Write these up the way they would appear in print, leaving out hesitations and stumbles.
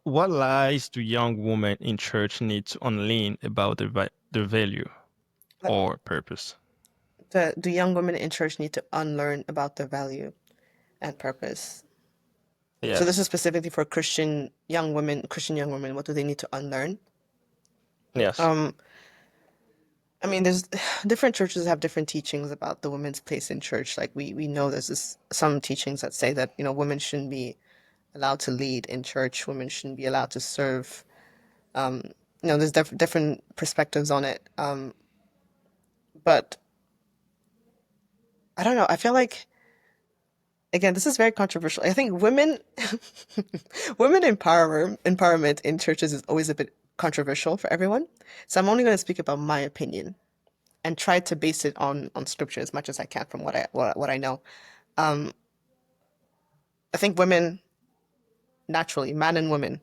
what lies do young women in church need to unlearn about their value or purpose? Do young women in church need to unlearn about their value and purpose? So this is Yes. specifically for Christian young women. What do they need to unlearn? Yes. Um, I mean, there's different churches have different teachings about the women's place in church. Like we know there's some teachings that say that, women shouldn't be allowed to lead in church. Women shouldn't be allowed to serve. Um, there's different perspectives on it. But I don't know. I feel like, again, this is very controversial. I think women empowerment in churches is always a bit controversial for everyone. So I'm only going to speak about my opinion and try to base it on scripture as much as I can from what I know. Um, I think women naturally, man and woman,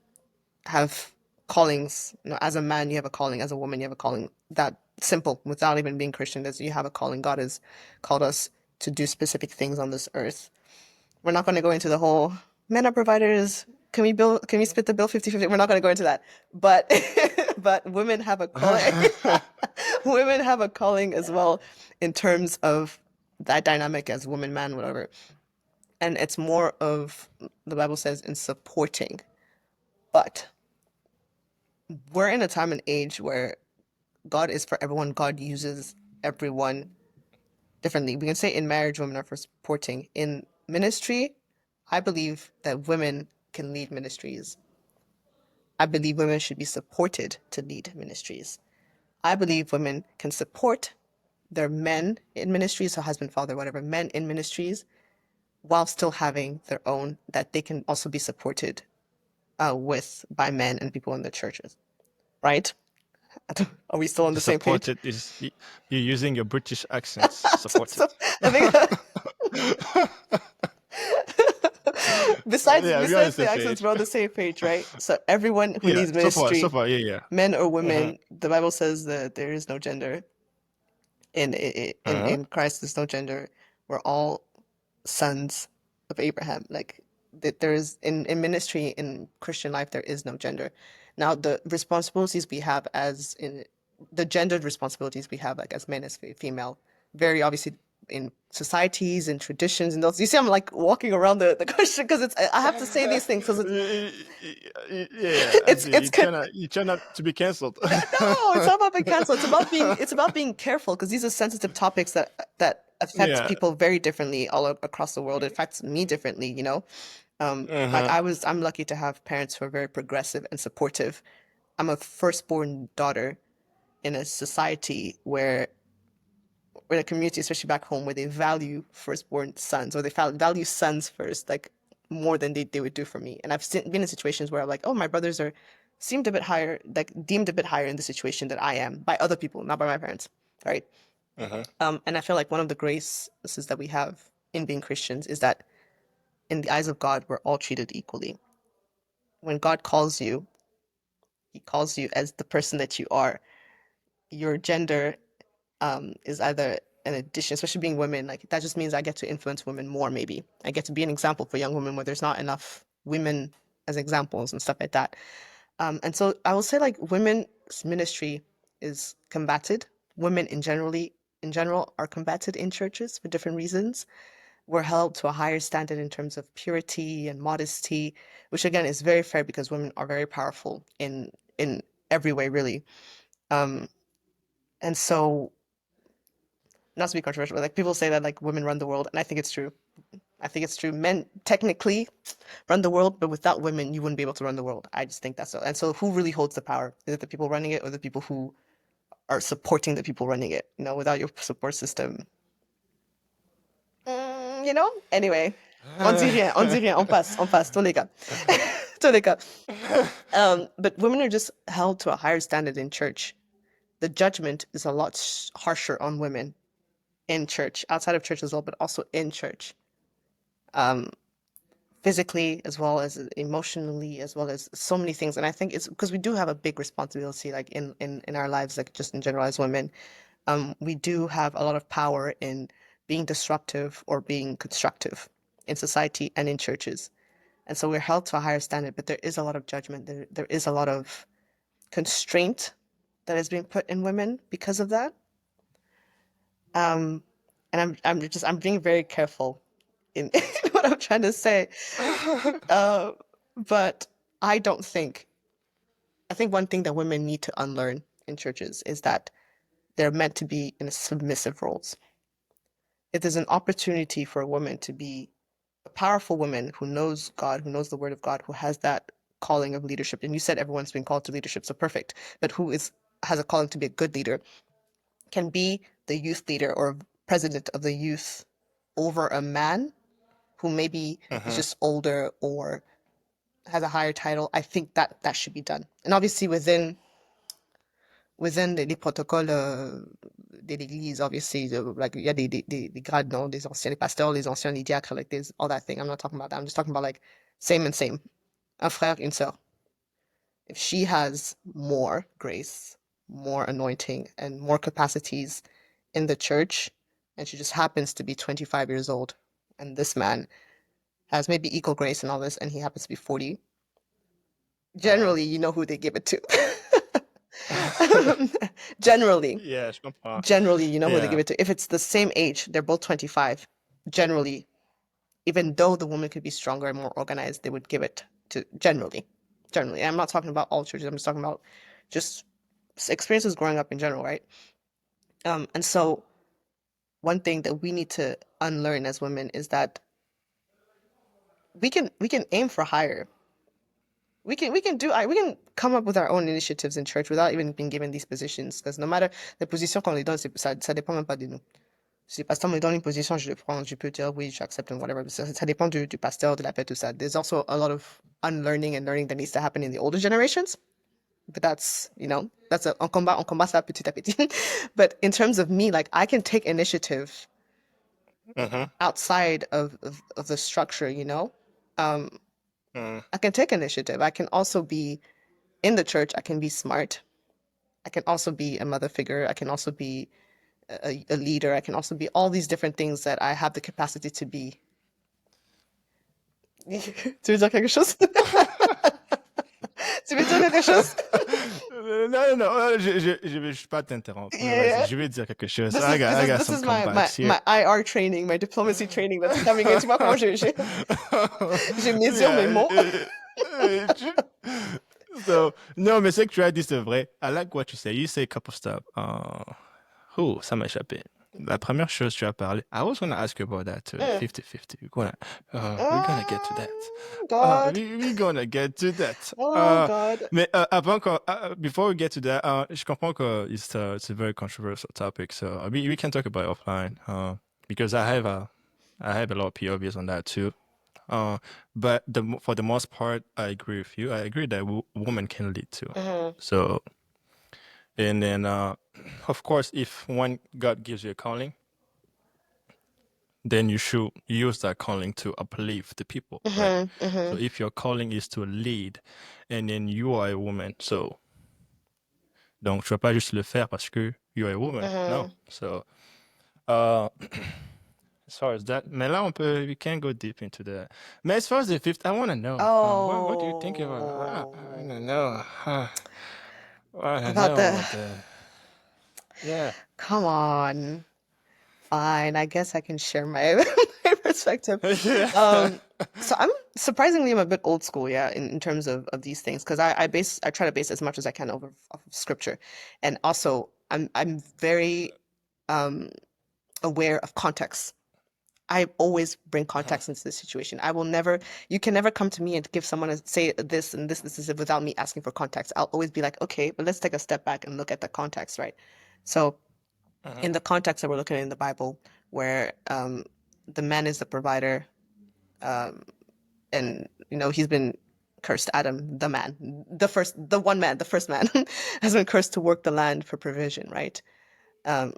have callings. As a man, you have a calling. As a woman, you have a calling. That simple, without even being Christian, you have a calling. God has called us to do specific things on this earth. We're not going to go into the whole men are providers. Can we split the bill 50-50? We're not going to go into that. But but women have a calling. Women have a calling as well in terms of that dynamic as woman, man, whatever. And it's more of, the Bible says, in supporting. But we're in a time and age where God is for everyone. God uses everyone differently. We can say in marriage, women are for supporting. In ministry, I believe that women can lead ministries. I believe women should be supported to lead ministries. I believe women can support their men in ministries, so husband, father, whatever, men in ministries, while still having their own, that they can also be supported with by men and people in the churches, right? Are we still on The the same page? supported is you're using your British accents. Supported. So I think besides Yeah, we are on the besides the same accents, page. we're on the same page, right? So everyone who Yeah, leads so ministry, far, yeah, men or yeah. women, the Bible says that there is no gender Uh-huh. in Christ. There's no gender. We're all sons of Abraham. Like that, there is in ministry in Christian life, there is no gender. Now the responsibilities we have as in the gendered responsibilities we have, like as men as female, very obviously in societies and traditions and those. You see, I'm like walking around the question because it's I have to say these things because Yeah, I it's see. it's You try not to be cancelled. no, it's not about being canceled. It's about being careful because these are sensitive topics that affect Yeah. people very differently across the world. It affects me differently, like Uh-huh. I'm lucky to have parents who are very progressive and supportive. I'm a firstborn daughter in a society where in a community, especially back home, where they value firstborn sons or they value sons first, like more than they would do for me. And been in situations where I'm like, oh, my brothers are seemed a bit higher, like deemed a bit higher in the situation that I am by other people, not by my parents, right? Uh-huh. And I feel like one of the graces that we have in being Christians is that in the eyes of God, we're all treated equally. When God calls you, He calls you as the person that you are. Your gender is either an addition, especially being women. Like that just means I get to influence women more. Maybe I get to be an example for young women where there's not enough women as examples and stuff like that. And so I will say like women's ministry is combated. Women in general are combated in churches for different reasons. We're held to a higher standard in terms of purity and modesty, which again is very fair because women are very powerful in every way, really. Um, and so not to be controversial, but like people say that like women run the world, and I think it's true. I think it's true. Men technically run the world, but without women, you wouldn't be able to run the world. I just think that's so. And so, who really holds the power? Is it the people running it, or the people who are supporting the people running it? Without your support system, Anyway, on dit rien, on passe, tous les cas, tous les cas. But women are just held to a higher standard in church. The judgment is a lot harsher on women in church, outside of church as well, but also in church. Um, Physically as well as emotionally as well as so many things, and I think it's because we do have a big responsibility like in our lives, like just in general as women. We do have a lot of power in being disruptive or being constructive in society and in churches. And so we're held to a higher standard, but there is a lot of judgment. There is a lot of constraint that is being put in women because of that. Um, and I'm being very careful in, in what I'm trying to say. Uh, but I don't think, I think one thing that women need to unlearn in churches is that they're meant to be in submissive roles. If there's an opportunity for a woman to be a powerful woman who knows God, who knows the word of God, who has that calling of leadership, and you said everyone's been called to leadership, so perfect, but who is has a calling to be a good leader, can be the youth leader or president of the youth over a man who maybe is Mhm. just older or has a higher title. I think that that should be done. And obviously within les protocoles de l'Église, obviously, like, il y a des grades, non? Des anciens, les pasteurs, les anciens, les diacres, like this, all that thing. I'm not talking about that. I'm just talking about like same and same. Un frère, une sœur. If she has more grace, more anointing, and more capacities in the church, and she just happens to be 25 years old, and this man has maybe equal grace and all this, and he happens to be 40, Mhm. generally, you know who they give it to. Generally, Yeah, je comprends. generally, you know who they give Yeah. it to. If it's the same age, they're both 25. Generally, even though the woman could be stronger and more organized, they would give it to generally. Generally. And I'm not talking about all churches, I'm just talking about just experiences growing up in general, right? And so one thing that we need to unlearn as women is that we can aim for higher. We can come up with our own initiatives in church without even being given these positions. Because no matter the position qu'on les donne, ça dépend même pas de nous. Si le pasteur me donne une position, je le prends, je peux dire oui, j'accepte and whatever. Ça dépend du pasteur, de la paix, tout ça. There's also a lot of unlearning and learning that needs to happen in the older generations. But that's, that's on combat ça petit à petit. But in terms of me, like, I can take initiative Mhm. outside of the structure, Um, Mhm. I can take initiative. I can also be in the church. I can be smart. I can also be a mother figure. I can also be a leader. I can also be all these different things that I have the capacity to be. Tu veux dire quelque chose? Tu veux dire quelque chose? Non, non, non, je vais juste pas t'interrompre, mais vas-y, Yeah. je vais dire quelque chose. This is this I is got this some is my comebacks here. my IR training, my diplomacy training that's coming in. Tu vois comment je mesure mes Yeah. mots. So, no, mais c'est que tu as dit, c'est vrai. I like what you say. You say a couple stuff. Ça m'a échappé. La première chose, tu as parlé. I was gonna ask you about that too. Mm. 50-50. We're gonna get to that. God. We're gonna get to that. Oh God. Mais avant qu'on, before we get to that, je comprends que it's a very controversial topic. So we can talk about it offline. Because I have a lot of POVs on that too. Uh, but for the most part, I agree with you. I agree that women can lead too. Mhm. So, and then, of course, if one God gives you a calling, then you should use that calling to uplift the people, right? Mhm. So Mhm. if your calling is to lead, and then you are a woman, so donc tu vas pas juste le faire parce que you are a woman, no. Mhm. So, as far as that, mais là we can go deep into that. Mais as far as the fifth, I want to know, what do you think about? I don't know. I don't About know the about the. Yeah. Come on. Fine. I guess I can share my my perspective. Yeah. Um, so I'm a bit old school, yeah, in terms of these things, because I try to base as much as I can off of scripture. And also I'm very um aware of context. I always bring context into this situation. You can never come to me and give someone say this and this is without me asking for context. I'll always be like, okay, but let's take a step back and look at the context, right? So in the context that we're looking at in the Bible, where the man is the provider, um, and he's been cursed. Adam, the man, the one man, the first man, has been cursed to work the land for provision, right? Um,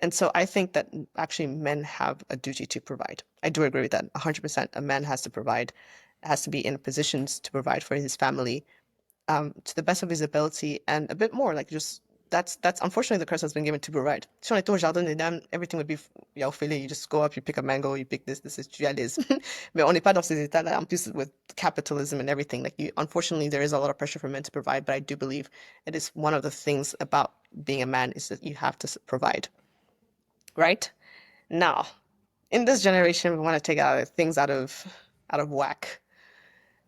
and so I think that actually men have a duty to provide. I do agree with that 100%. A man has to provide, has to be in positions to provide for his family, to the best of his ability and a bit more, like just that's unfortunately the curse has been given to provide. Si on était au jardin d'Éden, everything would be filet. You just go up, you pick a mango, you pick this is tu y allais. Mais on n'est pas dans ces états-là. En plus, with capitalism and everything, like you, unfortunately, there is a lot of pressure for men to provide. But I do believe it is one of the things about being a man is that you have to provide, right? Now, in this generation, we want to take things out of whack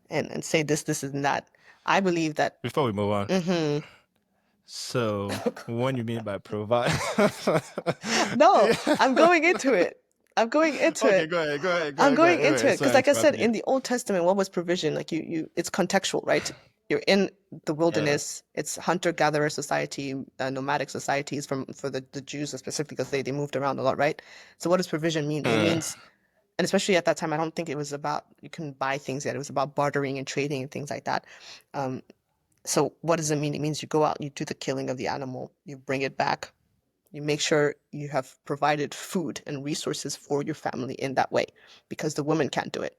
and say this and that. I believe that. Before we move on, Mhm. so what you mean by provide? No, Yeah. I'm going into it. I'm going into Okay, it. go ahead, go ahead, go I'm ahead, go going ahead. into Anyway, it because, sorry, like I said, interrupting you. in the Old Testament, what was provision? Like it's contextual, right? You're in the Yeah. wilderness. It's hunter-gatherer society, nomadic societies for the Jews specifically because they moved around a lot, right? So what does provision mean? It Uh, means, and especially at that time, I don't think it was about you can buy things yet. It was about bartering and trading and things like that. Um, so what does it mean? It means you go out, you do the killing of the animal, you bring it back, you make sure you have provided food and resources for your family in that way because the woman can't do it.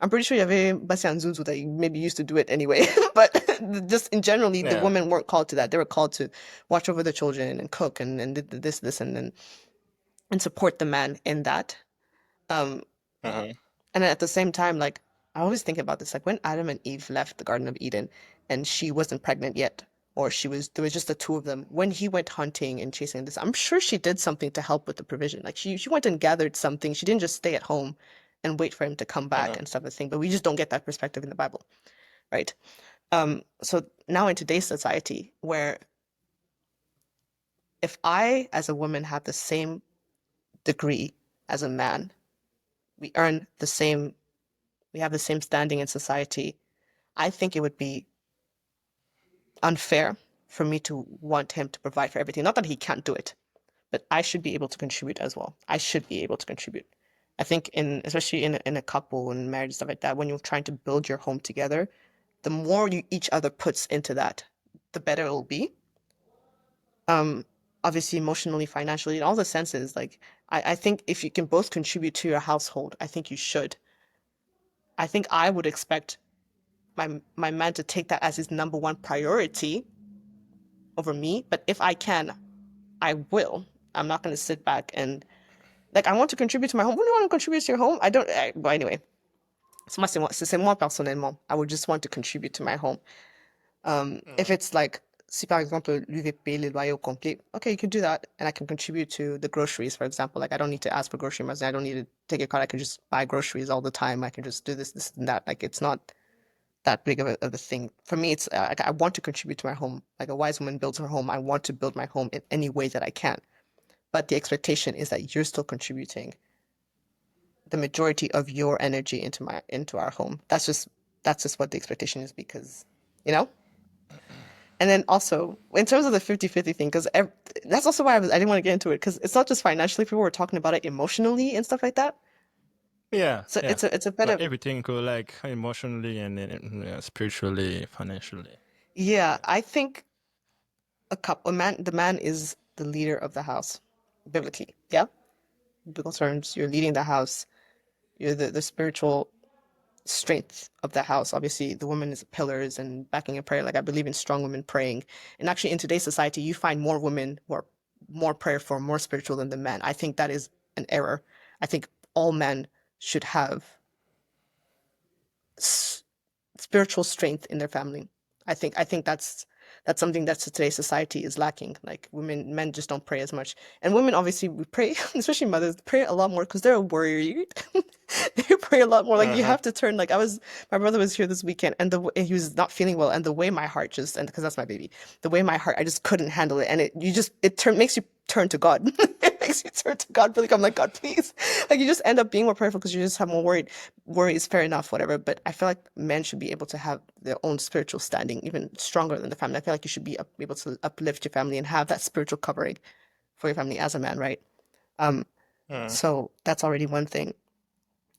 I'm pretty sure you have a Basi and Zuzu that you maybe used to do it anyway, but just in generally, the yeah. women weren't called to that. They were called to watch over the children and cook and this, and support the man in that. Um, Uh-huh. And at the same time, like I always think about this, like when Adam and Eve left the Garden of Eden and she wasn't pregnant yet, or there was just the two of them. When he went hunting and chasing this, I'm sure she did something to help with the provision. Like she went and gathered something. She didn't just stay at home and wait for him to come back Uh-huh. and stuff like thing. But we just don't get that perspective in the Bible, right? So now in today's society, where if I as a woman have the same degree as a man, we earn the same, we have the same standing in society. I think it would be unfair for me to want him to provide for everything. Not that he can't do it, but I should be able to contribute as well. I should be able to contribute. I think especially in a couple and marriage and stuff like that, when you're trying to build your home together, the more you each other puts into that, the better it will be. Um, Obviously emotionally, financially, in all the senses. Like I think if you can both contribute to your household, I think you should. I think I would expect my man to take that as his number one priority over me. But if I can, I will. I'm not going to sit back and like I want to contribute to my home. When do you want to contribute to your home? I don't. But anyway, c'est moi personnellement. I would just want to contribute to my home. If Uh-huh. it's like, si par exemple lui veut payer les loyers au complet, okay, you can do that, and I can contribute to the groceries, for example. Like I don't need to ask for grocery money. I don't need to take a card. I can just buy groceries all the time. I can just do this, and that. Like it's not that big of a thing for me. It's like I want to contribute to my home. Like a wise woman builds her home. I want to build my home in any way that I can. But the expectation is that you're still contributing the majority of your energy into our home. That's just what the expectation is because, you know? And then also, in terms of the 50-50 thing, because that's also why I didn't want to get into it, because it's not just financially, people were talking about it emotionally and stuff like that. Yeah, So yeah. it's a bit Like of, everything go like emotionally and then yeah, spiritually, financially. yeah, I think the man is the leader of the house, biblically. Yeah? Biblical terms, you're leading the house, you're the spiritual strength of the house. Obviously, the woman is pillars and backing a prayer. Like I believe in strong women praying. And actually, in today's society, you find more women who are more prayerful, more spiritual than the men. I think that is an error. I think all men should have spiritual strength in their family. I think that's something that today's society is lacking. Like men just don't pray as much, and women obviously we pray, especially mothers pray a lot more because they're worried. They pray a lot more. Like you Uh-huh. have to turn. My brother was here this weekend, and he was not feeling well, and the way my heart just, and because that's my baby, the way my heart, I just couldn't handle it, and it makes you turn to God. It makes you turn to God. Really, I'm like God, please. Like you just end up being more prayerful because you just have more worried. Worry is fair enough, whatever. But I feel like men should be able to have their own spiritual standing, even stronger than the family. I feel like you should be able to uplift your family and have that spiritual covering for your family as a man, right? Um, Uh-huh. so that's already one thing.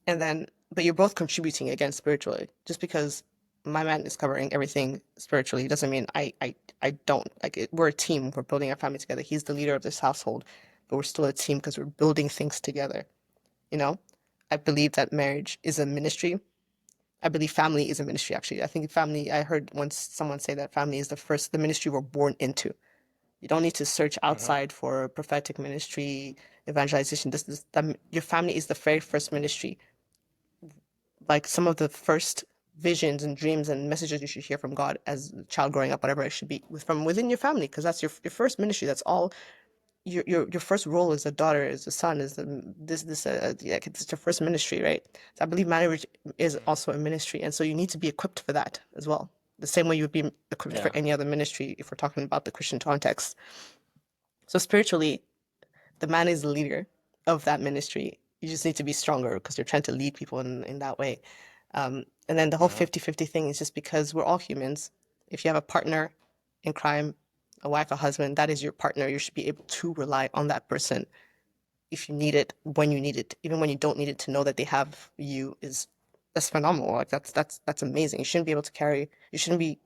And then, but you're both contributing again spiritually. Just because my man is covering everything spiritually doesn't mean I don't. We're a team. We're building our family together. He's the leader of this household, but we're still a team because we're building things together. You know, I believe that marriage is a ministry. I believe family is a ministry, actually. I think family, I heard once someone say that family is the ministry we're born into. You don't need to search Uh-huh. outside for prophetic ministry, evangelization. Your family is the very first ministry. Like some of the first visions and dreams and messages you should hear from God as a child growing up, whatever it should be, from within your family, because that's your first ministry. That's all your first role as a daughter, as a son, is yeah, it's your first ministry, right? So I believe marriage is also a ministry, and so you need to be equipped for that as well. The same way you would be equipped for Yeah. any other ministry if we're talking about the Christian context. So spiritually, the man is the leader of that ministry. You just need to be stronger because you're trying to lead people in that way. And then the whole Uh-huh. 50-50 thing is just because we're all humans. If you have a partner in crime, a wife, a husband, that is your partner. You should be able to rely on that person if you need it, when you need it, even when you don't need it, to know that they have you is that's phenomenal. Like that's amazing. You shouldn't be able to carry. You shouldn't be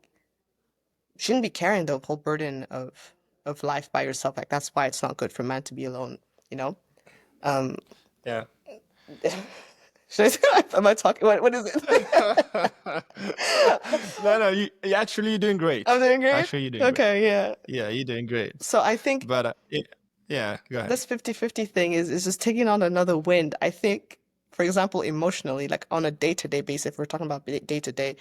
carrying the whole burden of life by yourself. Like that's why it's not good for man to be alone. You know. Um, Yeah. should I, am I talking? What is it? No, no, you actually you're doing I'm great. doing great. Actually, you're doing great. Okay, yeah. Yeah, you're doing great. So I think But yeah, go ahead. this 50-50 thing is just taking on another wind. I think, for example, emotionally, like on a day-to-day basis, if we're talking about day-to-day,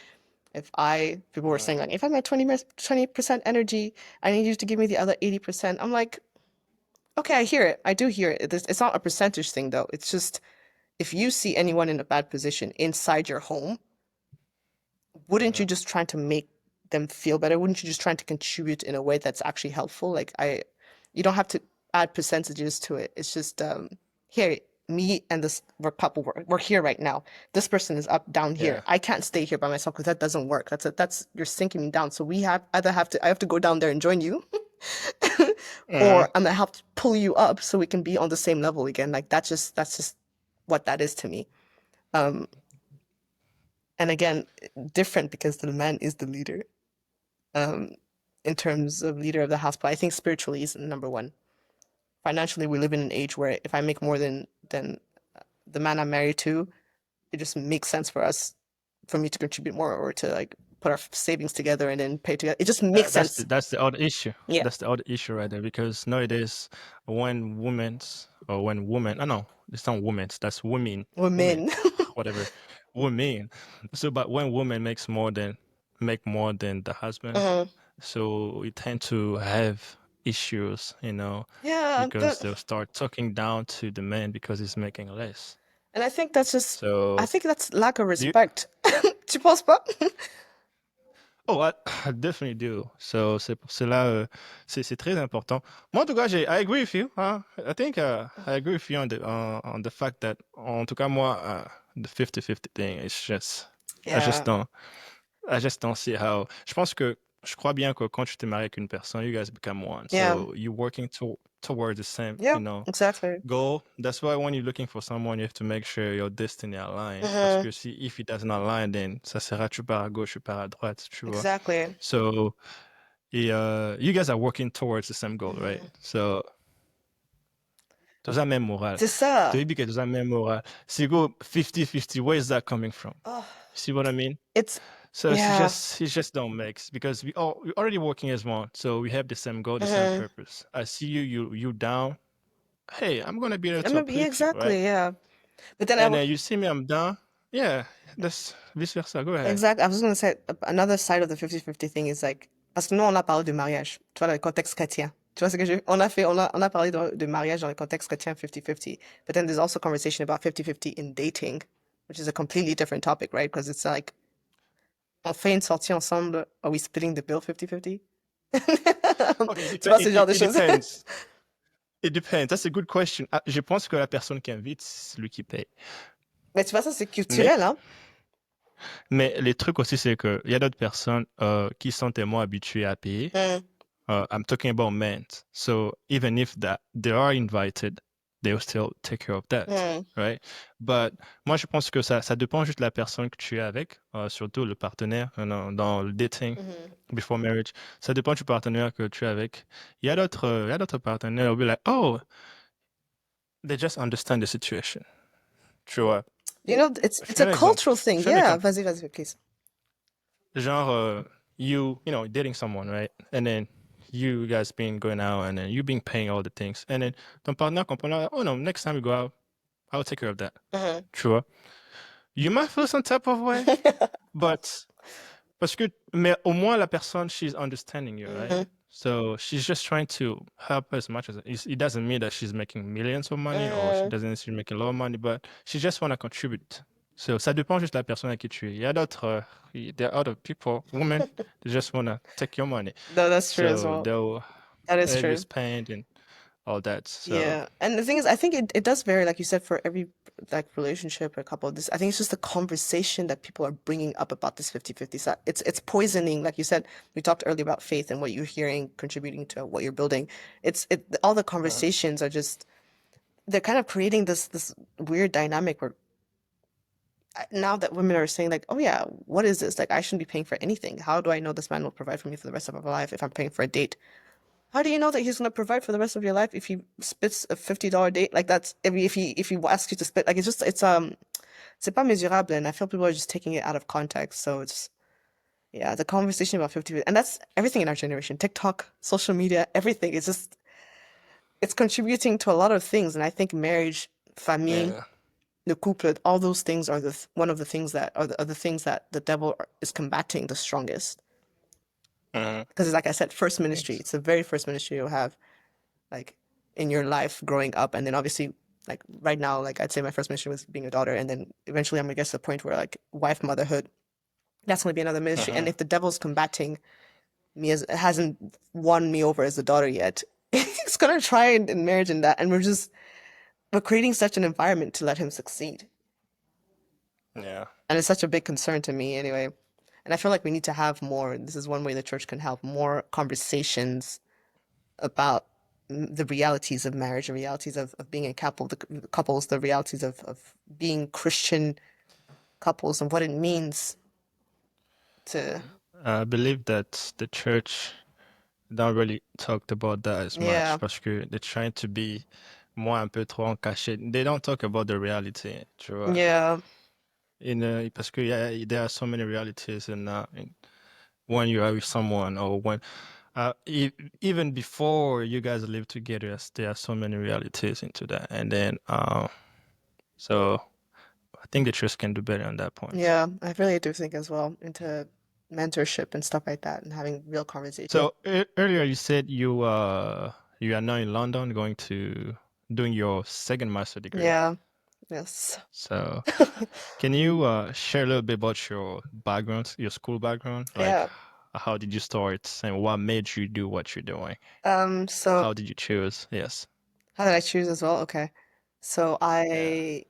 people were Uh, saying like, if I'm at 20% energy, I need you to give me the other 80%. I'm like, okay, I hear it. I do hear it. It's not a percentage thing though. It's just if you see anyone in a bad position inside your home, wouldn't you uh, just try to make them feel better? Wouldn't you just try to contribute in a way that's actually helpful? You don't have to add percentages to it. It's just, here, me and this we're couple, we're here right now. This person is up, down here. yeah. I can't stay here by myself because that doesn't work. You're sinking me down. So I have to go down there and join you, Uh, or I'm gonna have to pull you up so we can be on the same level again. Like that's just what that is to me. Um, and again, different because the man is the leader. um, in terms of leader of the house, but I think spiritually is number one. Financially, we live in an age where if I make more than the man I'm married to, it just makes sense for me to contribute more or to like put our savings together and then pay together. It just makes sense. that's the other issue. Yeah, That's the other issue right there because nowadays when women, oh no, it's not women's, that's women, women. whatever, women. So, but when women make more than the husband, uh, so we tend to have issues, yeah, because they'll start talking down to the man because he's making less. and I So, think that's lack of do you, respect. Tu penses pas? oh, I definitely do. So, c'est pour cela, c'est très important. Moi, en tout cas, I agree with you. Huh? I think I agree with you on the fact that, en tout cas, moi, the 50-50 thing is just, I just Yeah, don't, I just don't see how. Je crois bien que quand tu t'es marié avec une personne, you guys become one. yeah, So, you're working towards the same, yeah, exactly. goal. That's why when you're looking for someone, you have to make sure your destiny align. Parce Hmm. que if it doesn't align, then ça sera tu pars à gauche, tu pars à droite, tu vois. Exactly. So, you guys are working towards the same goal, right? Hmm. So, does that mean moral? C'est ça. To be does that mean moral? So you go 50-50, where is that coming from? Oh, See what I mean? it's So yeah. it just don't mix because we're already working as one. So we have the same goal, the same Hmm. purpose. I see you down. Hey, I'm gonna be there I to mean, yeah, uplift you, right? exactly, yeah. But then And then you see me, I'm down. Yeah, that's vice versa. Go ahead. exactly, I was gonna say another side of the 50-50 thing is like, parce que nous, on a parlé de mariage, tu vois, dans le contexte chrétien. Tu vois ce que on a parlé de mariage dans le contexte chrétien 50-50. But then there's also conversation about 50-50 in dating, which is a completely different topic, right? Because it's like, on fait une sortie ensemble, are we splitting the bill 50-50? Okay, Tu vois, ce genre de it choses. depends. It depends. That's a good question. Ah, je pense que la personne qui invite, c'est lui qui paye. Mais tu vois, ça, c'est Mais, culturel, hein? mais les trucs aussi, c'est que il y a d'autres personnes qui sont tellement habituées à payer. Mm, I'm talking about men. So even if that they are invited, they'll still take care of that, mm, right? But moi, je pense que ça dépend juste de la personne que tu es avec, surtout le partenaire dans le dating mhm. before marriage. Ça dépend du partenaire que tu es avec. Il y a d'autres partenaires who be like, oh, they just understand the situation. Tu vois? You know, Je it's fais a un exemple. cultural Je thing. fais un Yeah, exemple. vas-y, please. Genre, you know, dating someone, right? And then you guys been going out and then you been paying all the things. And then ton partenaire comprend, là, oh no, next time we go out, I'll take care of that. Mhm. Tu vois? You might feel some type of way, but parce que, mais au moins la personne, she's understanding you, right? Mhm. So she's just trying to help as much as it doesn't mean that she's making millions of money or she Mhm. doesn't necessarily make a lot of money, but she just want to contribute. So ça dépend juste de la personne à qui tu es. Il y a d'autres, there are other people, women, they just want to take your money. No, that's true as So well. they'll That is let you true. spend and all that. So, Yeah. And the thing is, I think it does vary, like you said, for every like relationship or couple. This, I think it's just the conversation that people are bringing up about this 50-50. So it's poisoning. Like you said, we talked earlier about faith and what you're hearing contributing to what you're building. All the mhm, conversations are just, they're kind of creating this weird dynamic where now that women are saying like, oh yeah, what is this? Like I shouldn't be paying for anything. How do I know this man will provide for me for the rest of my life if I'm paying for a date? How do you know that he's gonna provide for the rest of your life if he spits a $50 date? Like that's if he asks you to split, like c'est pas mesurable, and I feel people are just taking it out of context. So it's yeah, the conversation about 50, and that's everything in our generation. TikTok, social media, everything. It's contributing to a lot of things, and I think marriage, famille, yeah. the couple, all those things are one of the things that are the things that the devil is combating the strongest. Mhm. Because like I said, first ministry. Ex- It's the very first ministry you'll have like in your life growing up, and then obviously like right now, like I'd say my first ministry was being a daughter, and then eventually I'm gonna get to the point where like wife motherhood, that's gonna be another ministry. And mhm. if the devil's combating me as hasn't won me over as a daughter yet, he's gonna try in marriage and that, and we're creating such an environment to let him succeed. Yeah. And it's such a big concern to me anyway. And I feel like we need to have more. This is one way the church can help more conversations about the realities of marriage, the realities of being a couple, the couples, the realities of being Christian couples and what it means to, I believe that the church don't really talked about that as much yeah, parce que they're trying to be moi un peu trop en cachette. They don't talk about the reality, tu vois. yeah, Parce que there are so many realities in when you are with someone or when even before you guys live together, there are so many realities into that. And then so I think the church can do better on that point. yeah. I really do think as well into mentorship and stuff like that and having real conversation. So earlier you said you are now in London going to doing your second master degree. Yeah, yes. So can you share a little bit about your background, your school background? Like Yeah. how did you start and what made you do what you're doing? So How did you choose? Yes. how did I choose as well? Okay. So Yeah. I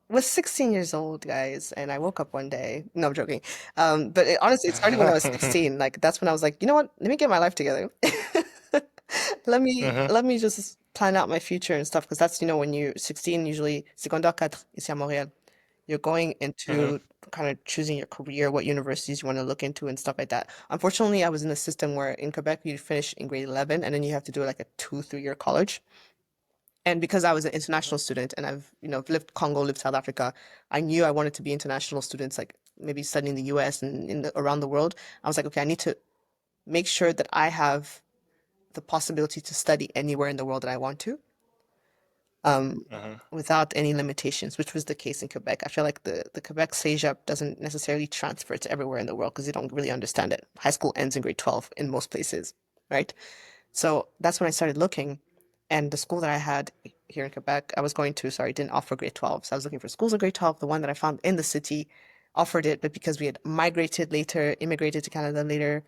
was 16 years old, guys, and I woke up one day. No, I'm joking. But honestly, it started when I was 16. Like that's when I was like, you know what? Let me get my life together. Mhm. Let me just plan out my future and stuff because that's, when you're 16, usually secondaire 4 ici à Montréal. You're going Mhm. into kind of choosing your career, what universities you want to look into and stuff like that. Unfortunately, I was in a system where in Quebec you finish in grade 11 and then you have to do like a 2-3 year college. And because I was an international student and I've, lived Congo, lived South Africa, I knew I wanted to be international students, like maybe studying the US and around the world. I was like, okay, I need to make sure that I have the possibility to study anywhere in the world that I want to, Mhm. without any limitations, which was the case in Quebec. I feel like the Quebec CEGEP doesn't necessarily transfer to everywhere in the world because they don't really understand it. High school ends in grade 12 in most places, right? So that's when I started looking. And the school that I had here in Quebec, I was going to, sorry, didn't offer grade 12. So I was looking for schools in grade 12. The one that I found in the city offered it, but because we had migrated later, immigrated to Canada later,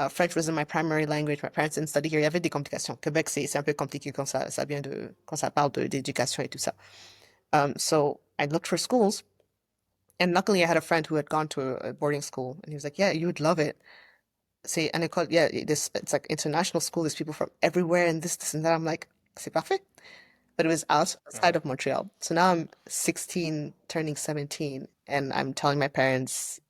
French wasn't my primary language. My parents didn't study here. Il y avait des complications. Québec, c'est un peu compliqué quand ça parle d'éducation et tout ça. So I looked for schools, and luckily I had a friend who had gone to a boarding school, and he was like, "Yeah, you would love it." Say, and I called, yeah, it's like international school. There's people from everywhere, and this, and that. I'm like, c'est parfait. But it was outside Mhm. of Montreal. So now I'm 16, turning 17, and I'm telling my parents,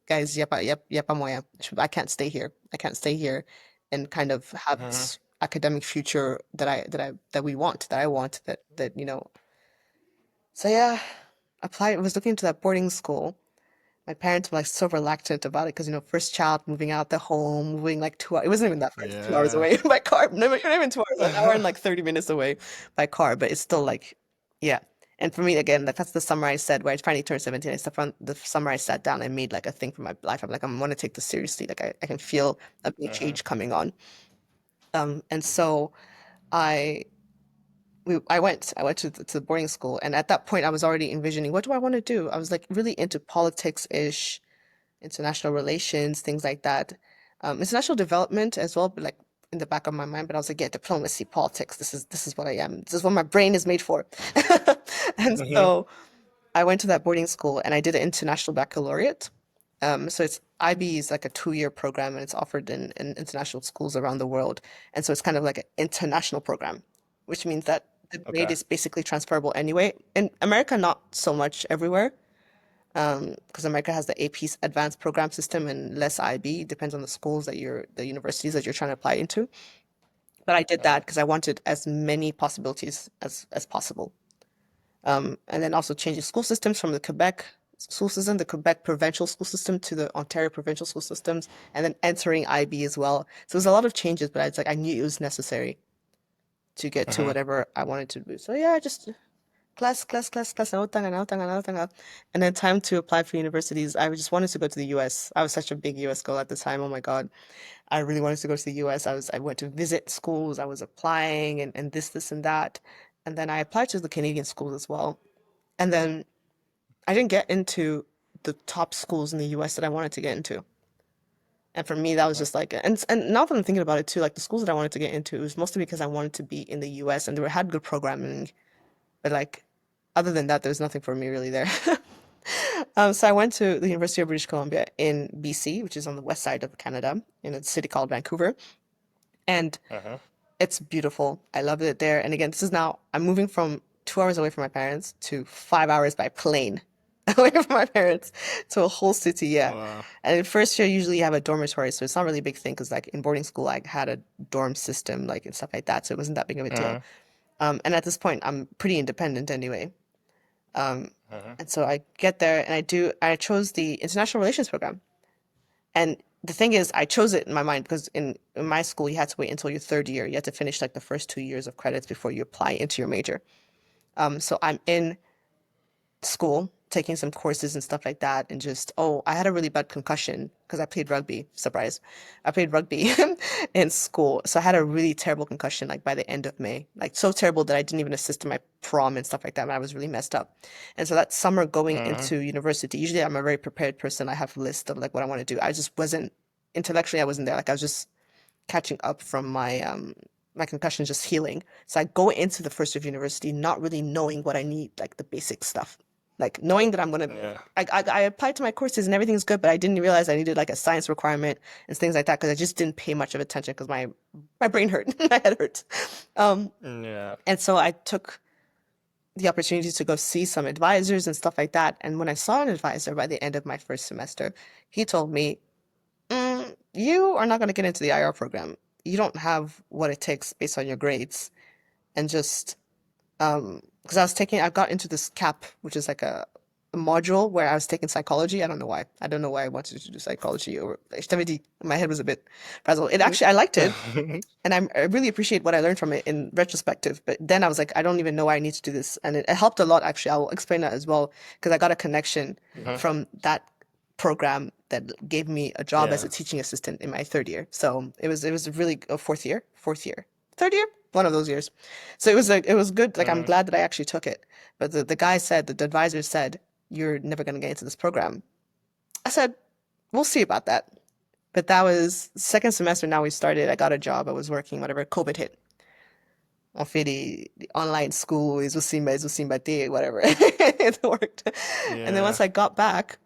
guys, y a pas moyen. I can't stay here. I can't stay here and kind of have Mhm. this academic future that we want, that I want, that. So yeah, applied, was looking into that boarding school. my parents were like so reluctant about it because, first child moving out the home, moving like 2 hours. It wasn't even that far. It's 2 hours Yeah. away by car. Never, not even 2 hours, an hour and like 30 minutes away by car. But it's still like, yeah. And for me, again, like that's the summer I said where I finally turned 17. It's the summer I sat down and made like a thing for my life. I'm like, I'm gonna take this seriously. Like I can feel a big Uh-huh. change coming on. And so I I went to the boarding school, and at that point I was already envisioning what do I want to do. I was like really into politics-ish, international relations, things like that. International development as well, but like in the back of my mind. But I was like, yeah, diplomacy, politics. This is what I am. This is what my brain is made for. And Mm-hmm. so I went to that boarding school and I did an international baccalaureate. So it's IB is like a 2-year program and it's offered in international schools around the world. And so it's kind of like an international program, which means that the grade Okay. is basically transferable anyway. In America, not so much everywhere, because America has the AP advanced program system and less IB. It depends on the universities that you're trying to apply into. But I did Uh-huh. that because I wanted as many possibilities as possible. And then also changing school systems from the Quebec school system, the Quebec provincial school system to the Ontario provincial school systems, and then entering IB as well. So there's a lot of changes, but it's like I knew it was necessary to get to Uh-huh. whatever I wanted to do. So yeah, just class, nautang, nautang, nautang. And then time to apply for universities. I just wanted to go to the US. I was such a big US girl at the time. Oh my God. I really wanted to go to the US. I went to visit schools. I was applying and this, and that. And then I applied to the Canadian schools as well. And then I didn't get into the top schools in the US that I wanted to get into. And for me, that was Uh-huh. just like, and now that I'm thinking about it too, like the schools that I wanted to get into, it was mostly because I wanted to be in the US and had good programming. But like, other than that, there was nothing for me really there. So I went to the University of British Columbia in BC, which is on the west side of Canada, in a city called Vancouver. And Uh-huh. it's beautiful. I love it there. And again, I'm moving from 2 hours away from my parents to 5 hours by plane away from my parents to a whole city. Yeah. Wow. And in first year, usually you have a dormitory. So it's not really a big thing because, like, in boarding school, I had a dorm system, like, and stuff like that. So it wasn't that big of a deal. Uh-huh. And at this point, I'm pretty independent anyway. Um, Uh-huh. and so I get there and I chose the international relations program. And the thing is, I chose it in my mind because in my school, you had to wait until your third year. You had to finish like the first 2 years of credits before you apply into your major. So I'm in school taking some courses and stuff like that. And I had a really bad concussion because I played rugby. Surprise. I played rugby in school. So I had a really terrible concussion like by the end of May. Like so terrible that I didn't even assist in my prom and stuff like that. And I was really messed up. And so that summer going Uh-huh. into university, usually I'm a very prepared person. I have a list of like what I want to do. I just wasn't intellectually, I wasn't there. Like I was just catching up from my concussion just healing. So I go into the first year of university not really knowing what I need, like the basic stuff. Like knowing that I'm gonna Yeah. I applied to my courses and everything's good, but I didn't realize I needed like a science requirement and things like that because I just didn't pay much of attention because my brain hurt, my head hurt. Um, Yeah. and so I took the opportunity to go see some advisors and stuff like that. And when I saw an advisor by the end of my first semester, he told me, you are not going to get into the IR program. You don't have what it takes based on your grades. And just because I got into this CAP, which is like a module where I was taking psychology. I don't know why. I don't know why I wanted to do psychology or my head was a bit frazzled. It actually, I liked it. And I really appreciate what I learned from it in retrospective. But then I was like, I don't even know why I need to do this. And it helped a lot, actually. I will explain that as well, because I got a connection Uh-huh. from that program that gave me a job as Yeah. a teaching assistant in my third year. So it was really a fourth year, third year, one of those years. So it was good. Like I'm Uh-huh. glad that I actually took it. But the guy said, the advisor said, you're never going to get into this program. I said, we'll see about that. But that was second semester. Now we started. I got a job. I was working, whatever. COVID hit. On fait the online school is Usimba Day, whatever. It worked. And then Yeah. once I got back,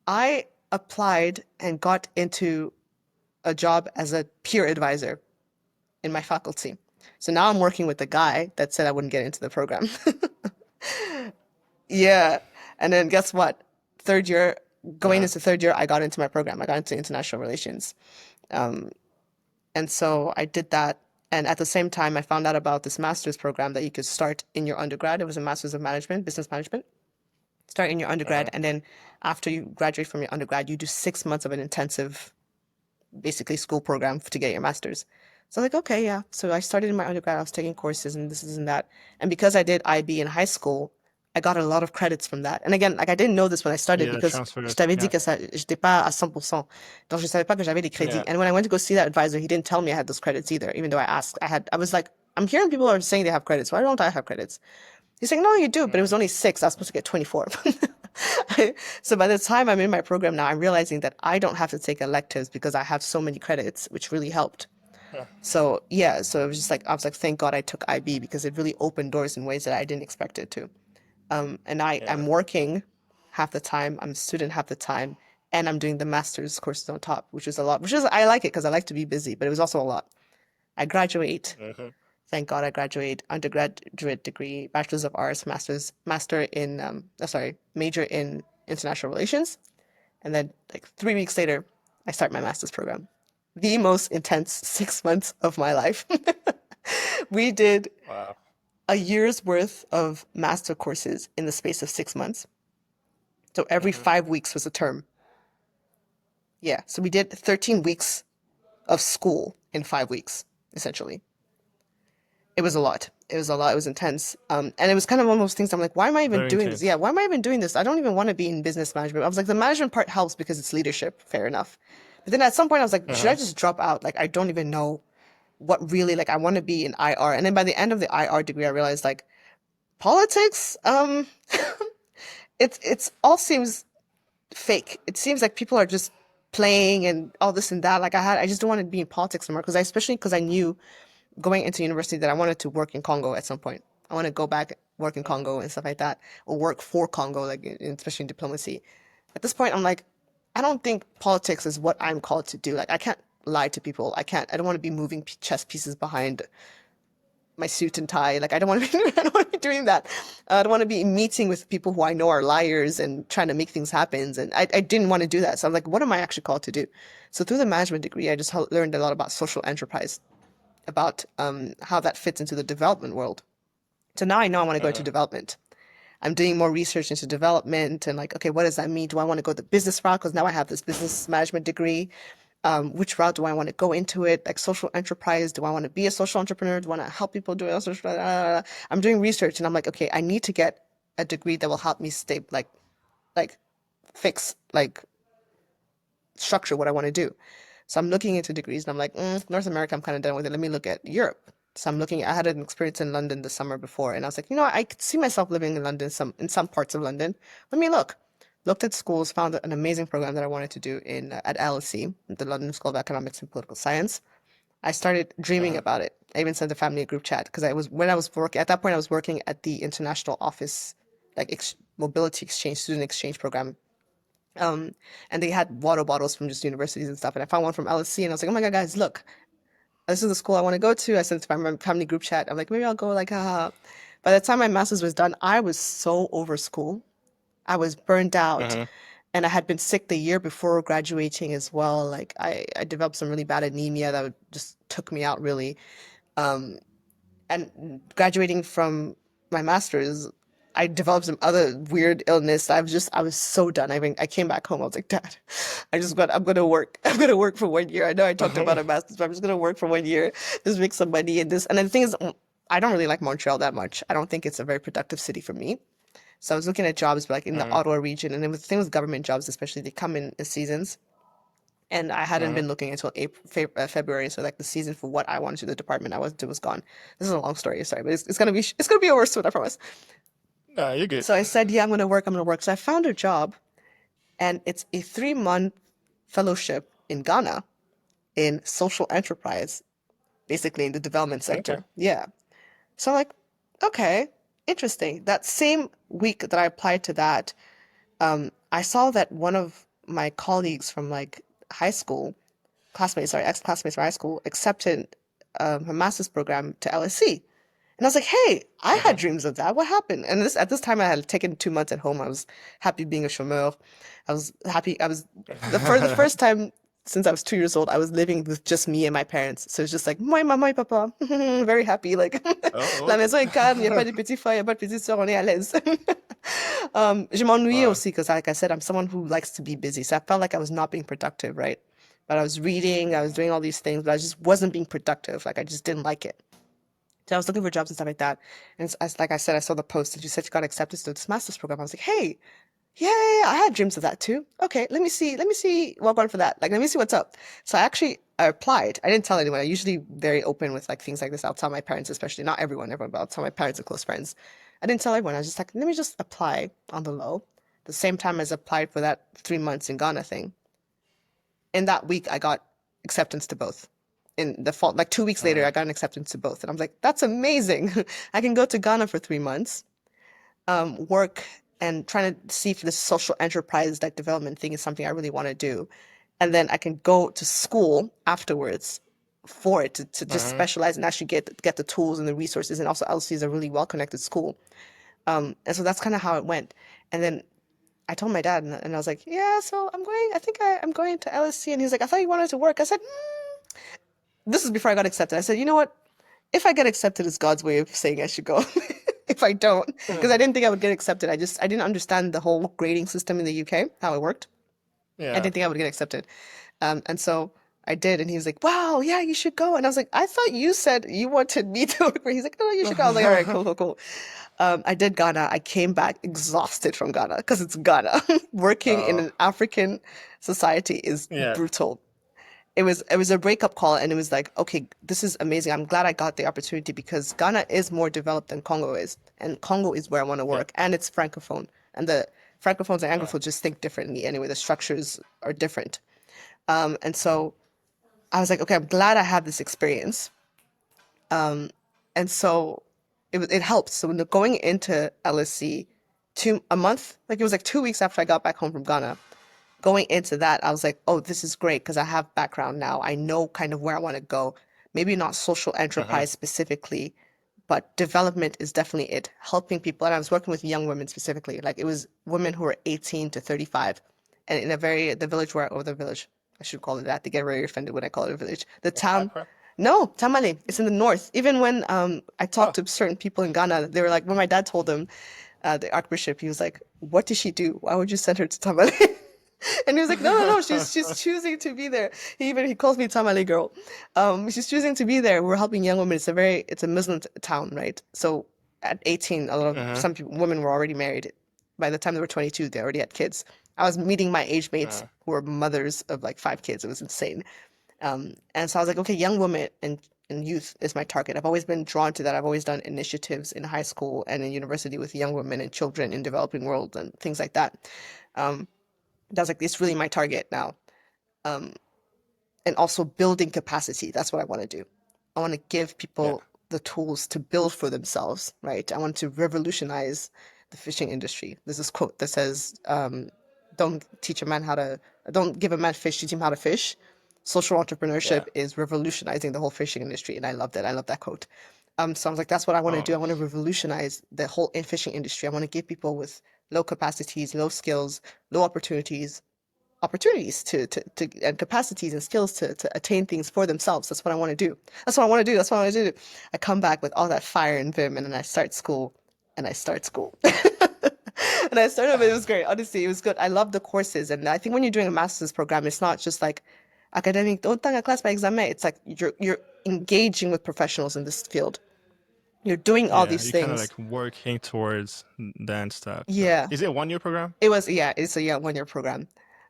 I applied and got into a job as a peer advisor in my faculty. So now I'm working with the guy that said I wouldn't get into the program. Yeah. And then guess what? Third year, going Uh-huh. into third year, I got into my program. I got into international relations. And so I did that. And at the same time, I found out about this master's program that you could start in your undergrad. It was a master's of management, business management. start in your undergrad, Uh-huh. and then after you graduate from your undergrad, you do 6 months of an intensive, basically school program to get your master's. So like, okay, yeah. So I started in my undergrad, I was taking courses and this and that. And because I did IB in high school, I got a lot of credits from that. And again, like I didn't know this when I started Yeah, because je transfers. t'avais dit Yeah. que ça, j'étais pas à 100%. Donc je savais pas que j'avais des crédits. Yeah. And when I went to go see that advisor, he didn't tell me I had those credits either, even though I asked. I was like, I'm hearing people are saying they have credits. Why don't I have credits? He's like, no, you do, but it was Mhm. only 6. I was supposed to get 24. So by the time I'm in my program now, I'm realizing that I don't have to take electives because I have so many credits, which really helped. Yeah. So yeah, so it was just like I was like, thank God I took IB because it really opened doors in ways that I didn't expect it to. And I'm Yeah. working half the time, I'm a student half the time, and I'm doing the master's courses on top, which is a lot. Which is I like it because I like to be busy, but it was also a lot. I graduate. Mhm. Thank God I graduate. Undergraduate degree, bachelor's of arts, master in sorry, major in international relations, and then like 3 weeks later, I start my master's program. The most intense 6 months of my life. We did Wow. a year's worth of master courses in the space of 6 months. So every Mhm. 5 weeks was a term. Yeah. So we did 13 weeks of school in 5 weeks, essentially. It was a lot. It was a lot. It was intense. And it was kind of one of those things I'm like, why am I even Very doing this? Yeah, intense. why am I even doing this? I don't even want to be in business management. I was like, the management part helps because it's leadership. Fair enough. But then at some point I was like, should I Uh-huh. just drop out? Like, I don't even know what really, like, I want to be in IR. And then by the end of the IR degree, I realized like politics, it's all seems fake. It seems like people are just playing and all this and that. Like I just don't want to be in politics anymore because especially because I knew going into university that I wanted to work in Congo at some point. I want to go back work in Mhm. Congo and stuff like that, or work for Congo, like especially in diplomacy. At this point, I'm like, I don't think politics is what I'm called to do. Like I can't lie to people. I can't. I don't want to be moving chess pieces behind my suit and tie. Like I don't want to be. I don't want to be doing that. I don't want to be meeting with people who I know are liars and trying to make things happen. And I didn't want to do that. So I'm like, what am I actually called to do? So through the management degree, I just learned a lot about social enterprise, about how that fits into the development world. So now I know I want to go into Uh-huh. development. I'm doing more research into development and like, okay, what does that mean? Do I want to go the business route? Because now I have this business management degree. Which route do I want to go into it? Like social enterprise, do I want to be a social entrepreneur? Do I want to help people do it? I'm doing research and I'm like, okay, I need to get a degree that will help me stay like fix like structure what I want to do. So I'm looking into degrees and I'm like, North America, I'm kind of done with it. Let me look at Europe. So I'm looking, I had an experience in London the summer before and I was like, I could see myself living in London, in some parts of London. Let me look. Looked at schools, found an amazing program that I wanted to do in at LSE, the London School of Economics and Political Science. I started dreaming Uh-huh. about it. I even sent the family a group chat because when I was working at that point I was working at the international office, like mobility exchange, student exchange program, um, and they had water bottles from just universities and stuff. And I found one from LSC, and I was like, "Oh my God, guys, look! This is the school I want to go to." I sent it to my family group chat. I'm like, maybe I'll go. Like, by the time my master's was done, I was so over school. I was burned out, Uh-huh. and I had been sick the year before graduating as well. Like, I developed some really bad anemia that just took me out really. And graduating from my master's, I developed some other weird illness. I was so done. I came back home. I was like, Dad, I'm gonna work. I'm gonna work for 1 year. I know I talked about Uh-huh. a master's, but I'm just gonna work for 1 year, just make some money and this. And then the thing is, I don't really like Montreal that much. I don't think it's a very productive city for me. So I was looking at jobs like in the Uh-huh. Ottawa region, and then with the thing with government jobs, especially, they come in seasons. And I hadn't Uh-huh. been looking until February, so like the season for what I wanted to do, the department I wanted to was gone. This is a long story, sorry, but it's gonna be over soon, I promise. Nah, you're good. So I said, yeah, I'm gonna work. I'm gonna work. So I found a job, and it's a 3 month fellowship in Ghana in social enterprise, basically in the development Okay. sector. Yeah. So I'm like, okay, interesting. That same week that I applied to that, I saw that one of my colleagues from like high school, classmates, sorry, ex-classmates from high school, accepted her master's program to LSE. And I was like, hey, I had Uh-huh. dreams of that. What happened? And this at this time I had taken 2 months at home. I was happy being a chômeur. I was happy. I was for the first time since I was 2 years old, I was living with just me and my parents. So it's just like, moi, maman, et papa. Very happy. Like, Oh, la okay. maison est calme, il n'y a pas de petits frères, il n'y a pas de petites sœurs, on est à l'aise. Je m'ennuyais Wow. aussi because, like I said, I'm someone who likes to be busy. So I felt like I was not being productive, right? But I was reading, I was doing all these things, but I just wasn't being productive. Like I just didn't like it. So I was looking for jobs and stuff like that. And like I said, I saw the post that you said you got accepted to this master's program. I was like, hey, yeah, I had dreams of that too. Okay, let me see, well gone for that. Like, let me see what's up. So I applied. I didn't tell anyone. I'm usually very open with like things like this. I'll tell my parents, especially not everyone, but I'll tell my parents and close friends. I didn't tell everyone. I was just like, let me just apply on the low. The same time as applied for that 3 months in Ghana thing. In that week, I got acceptance to both. In the fall, like 2 weeks later, I got an acceptance to both. And I'm like, that's amazing. I can go to Ghana for 3 months, work and trying to see if this social enterprise like development thing is something I really want to do. And then I can go to school afterwards for it to just Uh-huh. specialize and actually get the tools and the resources. And also LC is a really well connected school. And so that's kind of how it went. And then I told my dad and I was like, yeah, so I'm going to LSC. And he's like, I thought you wanted to work. I said, this is before I got accepted. I said, you know what? If I get accepted, it's God's way of saying I should go. If I don't, because I didn't think I would get accepted. I didn't understand the whole grading system in the UK, how it worked. I Yeah. didn't think I would get accepted. And so I did. And he was like, wow, yeah, you should go. And I was like, I thought you said you wanted me to work for. He's like, no, you should go. I was like, all right, cool, cool, cool. I did Ghana. I came back exhausted from Ghana because it's Ghana. Working in Oh. an African society is Yeah. brutal. It was a breakup call, and it was like, okay, this is amazing. I'm glad I got the opportunity because Ghana is more developed than Congo is, and Congo is where I want to Yeah. work, and it's francophone, and the francophones and Wow. anglophones just think differently anyway. The structures are different, and so I was like, okay, I'm glad I had this experience, and so it helped. So going into LSC, a month, like it was like 2 weeks after I got back home from Ghana, going into that, I was like, oh, this is great because I have background now. I know kind of where I want to go. Maybe not social Uh-huh. enterprise specifically, but development is definitely it. Helping people. And I was working with young women specifically. Like it was women who were 18 to 35. And in the village or the village, I should call it that. They get very offended when I call it a village. The town, Accra. no, Tamale. It's in the north. Even when I talked Oh. to certain people in Ghana, they were like, when my dad told them, the Archbishop, he was like, what did she do? Why would you send her to Tamale? And he was like, no, no, no, she's choosing to be there. He calls me Tamale girl. She's choosing to be there. We're helping young women. It's a Muslim town, right? So at 18, Uh-huh. some people, women were already married. By the time they were 22, they already had kids. I was meeting my age mates Uh, who were mothers of like 5 kids. It was insane. And so I was like, okay, young women and youth is my target. I've always been drawn to that. I've always done initiatives in high school and in university with young women and children in developing world and things like that. That's like it's really my target now. And also building capacity. That's what I want to do. I want to give yeah. people the tools to build for themselves, right? I want to revolutionize the fishing industry. There's this quote that says, don't teach a man how to, don't give a man fish, teach him how to fish. Social Yeah. entrepreneurship is revolutionizing the whole fishing industry. And I love that. I love that quote. So I was like, that's what I want to do. I Oh. want to revolutionize the whole fishing industry. I want to give people with low capacities, low skills, low opportunities to and capacities and skills to attain things for themselves. That's what I want to do. That's what I want to do. That's what I want to do. I come back with all that fire and vim and then I start school and I start school. And I started, but it was great. Honestly, it was good. I love the courses. And I think when you're doing a master's program, it's not just like academic, don't take a class by exam. It's like you're engaging with professionals in this field. You're doing all Yeah. these You kind of things. like working towards that stuff. So, Yeah. is it a 1 year program? It's a 1 year program.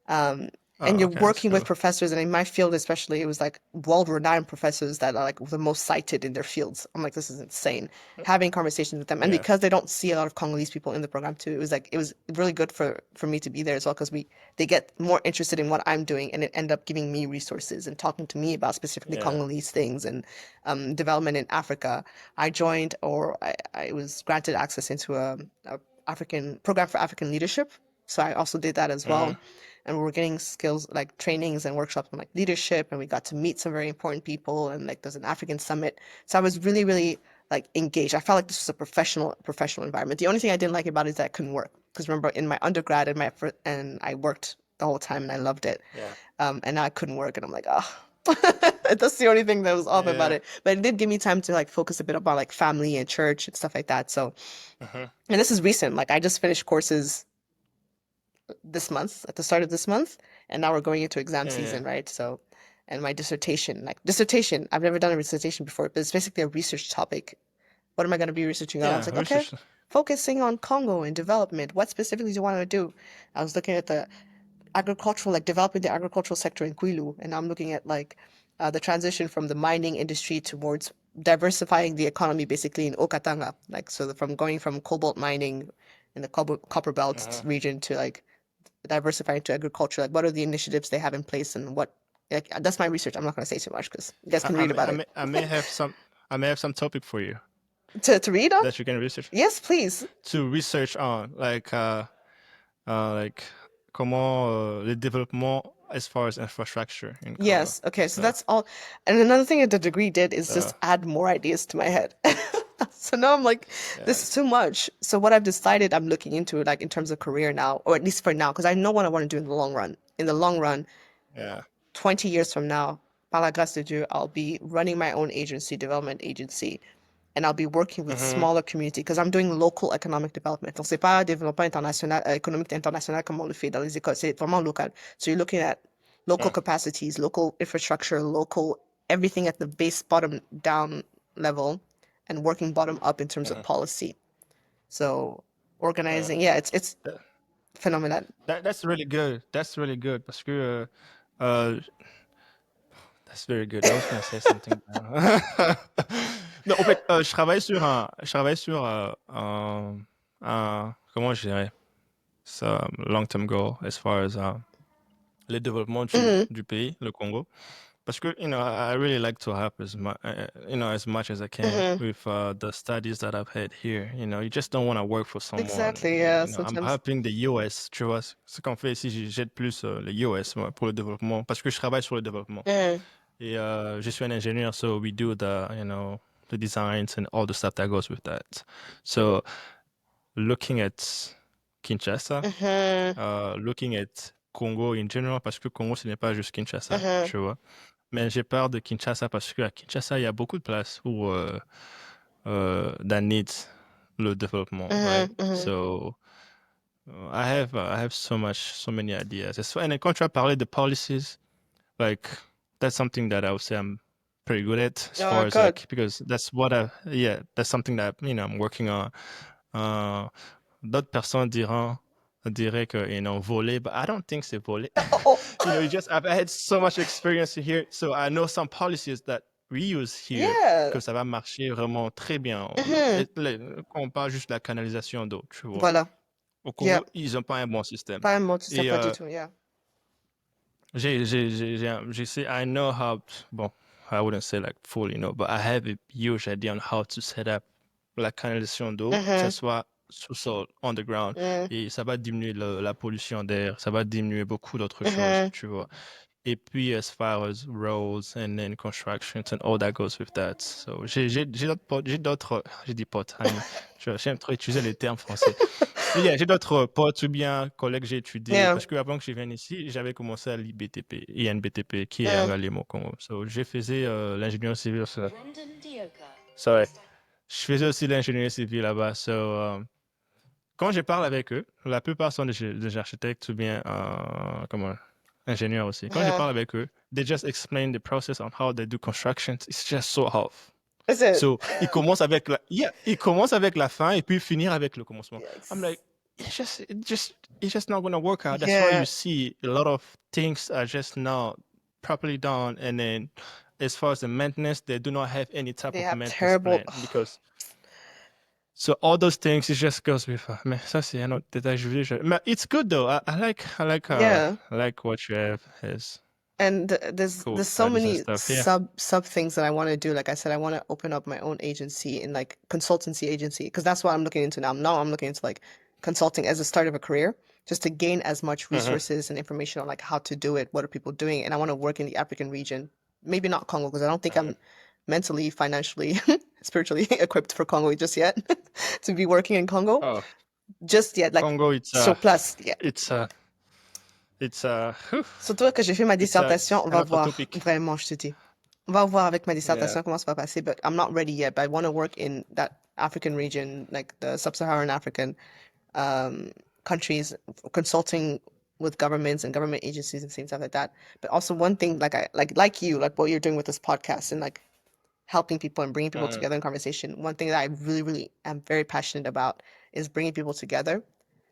Um, and Oh, you're okay. That's working with cool. professors, and in my field especially, it was like world-renowned professors that are like the most cited in their fields. I'm like, this is insane. Having conversations with them, and Yeah. because they don't see a lot of Congolese people in the program too, it was really good for me to be there as well because we they get more interested in what I'm doing, and it ended up giving me resources and talking to me about specifically Yeah. Congolese things and development in Africa. I was granted access into a African program for African leadership, so I also did that as Uh-huh. well. And we were getting skills like trainings and workshops on like leadership, and we got to meet some very important people. And like there's an African summit, so I was really, really like engaged. I felt like this was a professional environment. The only thing I didn't like about it is that I couldn't work because remember in my undergrad and I worked the whole time and I loved it. Yeah. And now I couldn't work, and I'm like, oh. That's the only thing that was off about Yeah. it. But it did give me time to like focus a bit about like family and church and stuff like that. So, Uh-huh. and this is recent. Like I just finished courses this month, at the start of this month, and now we're going into exam Yeah. season, right? So, and my dissertation, dissertation, I've never done a dissertation before, but it's basically a research topic. What am I going to be researching on? I was Yeah. like, okay, Research. focusing on Congo and development. What specifically do you want to do? I was looking at the agricultural, like developing the agricultural sector in Kwilu, and I'm looking at like the transition from the mining industry towards diversifying the economy, basically in Okatanga, like so from going from cobalt mining in the copper belt Uh-huh. region to like diversifying to agriculture. Like, what are the initiatives they have in place, and what? Like, that's my research. I'm not going to say too much because you guys I, can I read may about I it. may I may have some I may have some topic for you To read on? that you can research Yes, please. to research on like comment le développement as far as infrastructure in Congo. Yes. Okay. So So that's all. And another thing that the degree did is just so add more ideas to my head. So now I'm like, yeah. this is too much. So what I've decided I'm looking into, like in terms of career now, or at least for now, because I know what I want to do in the long run. In the long run, Yeah. 20 years from now, par la grâce de Dieu, I'll be running my own agency, development agency, and I'll be working with Mm-hmm. smaller community because I'm doing local economic development. Donc, c'est pas développement international, économique international comme on le fait dans les écoles. C'est vraiment local. So you're looking at local Sure. capacities, local infrastructure, local everything at the base bottom down level, and working bottom up in terms of Mm-hmm. policy. So Yeah. organizing, yeah, it's That, phenomenal. that's really good. That's really good parce que that's very good. I was gonna say something. Non, en fait, je travaille sur comment je dirais, ça, long-term goal as far as le développement Hmm. du pays, le Congo. Parce que, I really like to help as much as I can Hmm. with the studies that I've had here. You just don't want to work for someone. Exactly, yeah. I'm Sometimes. helping the US, tu vois. Ce qu'on fait ici, j'aide plus le US moi, pour le développement parce que je travaille sur le développement. Mm. Et je suis un ingénieur, so we do the designs and all the stuff that goes with that. So looking at Kinshasa, Hmm. looking at Congo in general, parce que Congo, ce n'est pas juste Kinshasa, Hmm. tu vois. Mais j'ai peur de Kinshasa parce qu'à Kinshasa, il y a beaucoup de places où that needs le développement, Hmm. right? Hmm. So I have so many ideas. And then quand tu as parlé de policies, like that's something that I would say I'm pretty good at as Oh, far as good. like because that's something that I'm working on. Uh, D'autres personnes diraient que voler, but I don't think c'est voler. Oh, I've had so much experience here, so I know some policies that we use here yeah. que ça va marcher vraiment très bien. Hmm. Quand on parle juste de la canalisation d'eau, tu vois. Voilà. Au Yeah. Congo, ils n'ont pas un bon système. Pas un mot, ça Et pas du tout, yeah. I know how, bon, I wouldn't say like fully, but I have a huge idea on how to set up la canalisation d'eau, que ce Hmm. soit sous-sol, underground, Mm. et ça va diminuer la pollution d'air, ça va diminuer beaucoup d'autres choses, Hmm. tu vois. Et puis, as far as roads and then constructions and all that goes with that. So, j'ai dit potes, honey. J'aime trop utiliser les termes français. Mais yeah, j'ai d'autres potes ou bien collègues que j'ai étudié Yeah. parce que avant que je vienne ici, j'avais commencé à l'IBTP, INBTP, qui est Mm. à Limo, Congo. So, j'ai faisais l'ingénieur civil. Sorry. Je faisais aussi l'ingénieur civil là-bas. So, quand je parle avec eux, la plupart sont des architectes ou bien comment, ingénieurs aussi. Quand je Yeah. parle avec eux, they just explain the process on how they do constructions. It's just so off. Is it? So, ils commencent avec la fin et puis finir avec le commencement. I'm Yikes. like, it's just not going to work out. That's why you Yeah. see a lot of things are just not properly done. And then as far as the maintenance, they do not have any type They of have maintenance terrible. plan because so all those things it just goes with mais ça c'est un autre détail mais it's good though. Yeah. I like what you have as And cool there's so studies and many stuff. Yeah. sub things that I want to do. Like I said, I want to open up my own agency in like consultancy agency because that's what I'm looking into now. Now I'm looking into like consulting as a start of a career, just to gain as much Uh-huh. resources and information on like how to do it, what are people doing, and I want to work in the African region. Maybe not Congo because I don't think Uh-huh. I'm mentally, financially, spiritually equipped for Congo just yet to be working in Congo Oh, just yet. Like Congo, so plus, yeah. it's it's Surtout que j'ai fait ma dissertation, it's on an va autre voir. topic. Vraiment, je te dis. On va voir avec ma Yeah. dissertation comment ça va passer, but I'm not ready yet. But I want to work in that African region, like the sub-Saharan African um, countries, consulting with governments and government agencies and things like that. But also one thing, like you, like what you're doing with this podcast and like helping people and bringing people Mm, together in conversation. One thing that I really, really am very passionate about is bringing people together.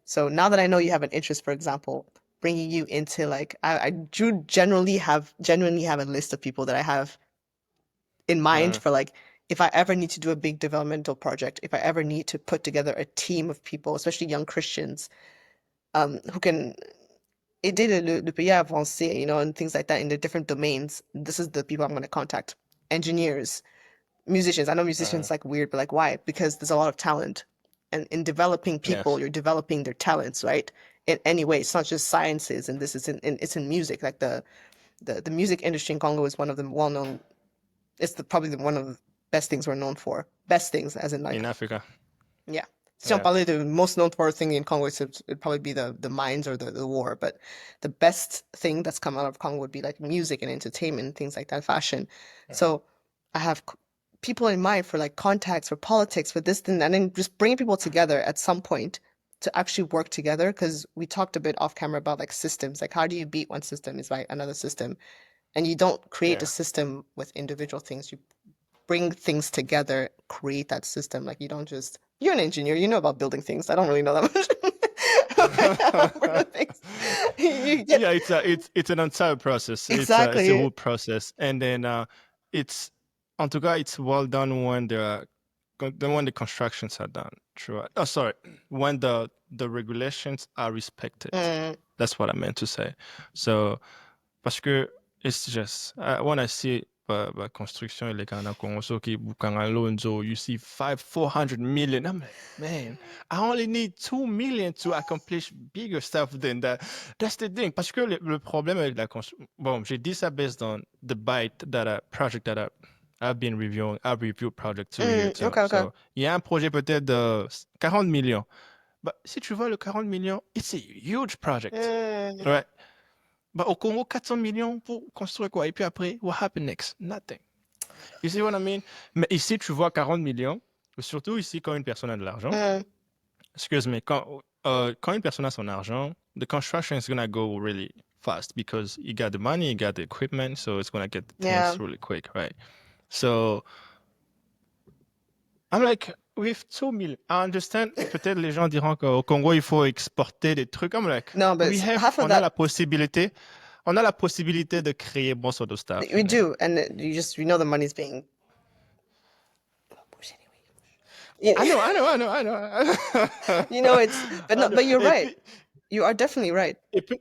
So now that I know you have an interest, for example, bringing you into like I do genuinely have a list of people that I have in mind mm, for like if I ever need to do a big developmental project, if I ever need to put together a team of people, especially young Christians, who can aider le pays à avancer, you know, and things like that in the different domains. This is the people I'm going to contact. Engineers, musicians. I know mm. musicians like weird, but like why? Because there's a lot of talent. And in developing people, Yes. you're developing their talents, right? In any way. It's not just sciences and this is it's in music. Like the music industry in Congo is one of the well known it's probably one of the best things we're known for. Best things as in like In Africa. yeah. Si on Yeah. parlait the most known for thing in Congo, it'd probably be the mines or the war. But the best thing that's come out of Congo would be like music and entertainment, things like that, fashion. Mhm. So I have people in mind for like contacts, for politics, for this and then just bringing people together at some point to actually work together. Because we talked a bit off camera about like systems, like how do you beat one system is by another system, and you don't create a Yeah. system with individual things. You bring things together, create that system. Like you don't just you're an engineer, you know about building things. I don't really know that much about things. You get Yeah, it's an entire process. It's a exactly. whole process, and then it's en tout cas it's well done when when the constructions are done. True. Oh, sorry. When the regulations are respected. Mm, That's what I meant to say. So parce que it's just when I see construction illegana kongosoki bukanga lonzo, you see 400 million. I'm like, man, I only need 2 million to accomplish bigger stuff than that. That's the thing. Parce que le problème avec la construction, bon, j'ai dit ça based on the project that I've been reviewing. I've reviewed project too here too. okay, okay. So, il y a un projet peut-être de 40 millions. But si tu vois le 40 millions, it's a huge project. Mm, Right? Bah, au Congo, 400 millions pour construire quoi? Et puis après, what happened next? Nothing. You see what I mean? Mais ici, tu vois 40 millions, surtout ici, quand une personne a de l'argent. mm, Excuse me, quand une personne a son argent, the construction is going to go really fast because you got the money, you got the equipment, so it's going to get yeah. things really quick, right? So, I'm like, with 2 million, I understand, peut-être les gens diront qu'au Congo, il faut exporter des trucs. I'm like, No, but half of on a la that possibilité, de créer most of the stuff. we And then, do, and you know the money's being. You you know it's, but I no, know. but you're right. You are definitely right. Et puis,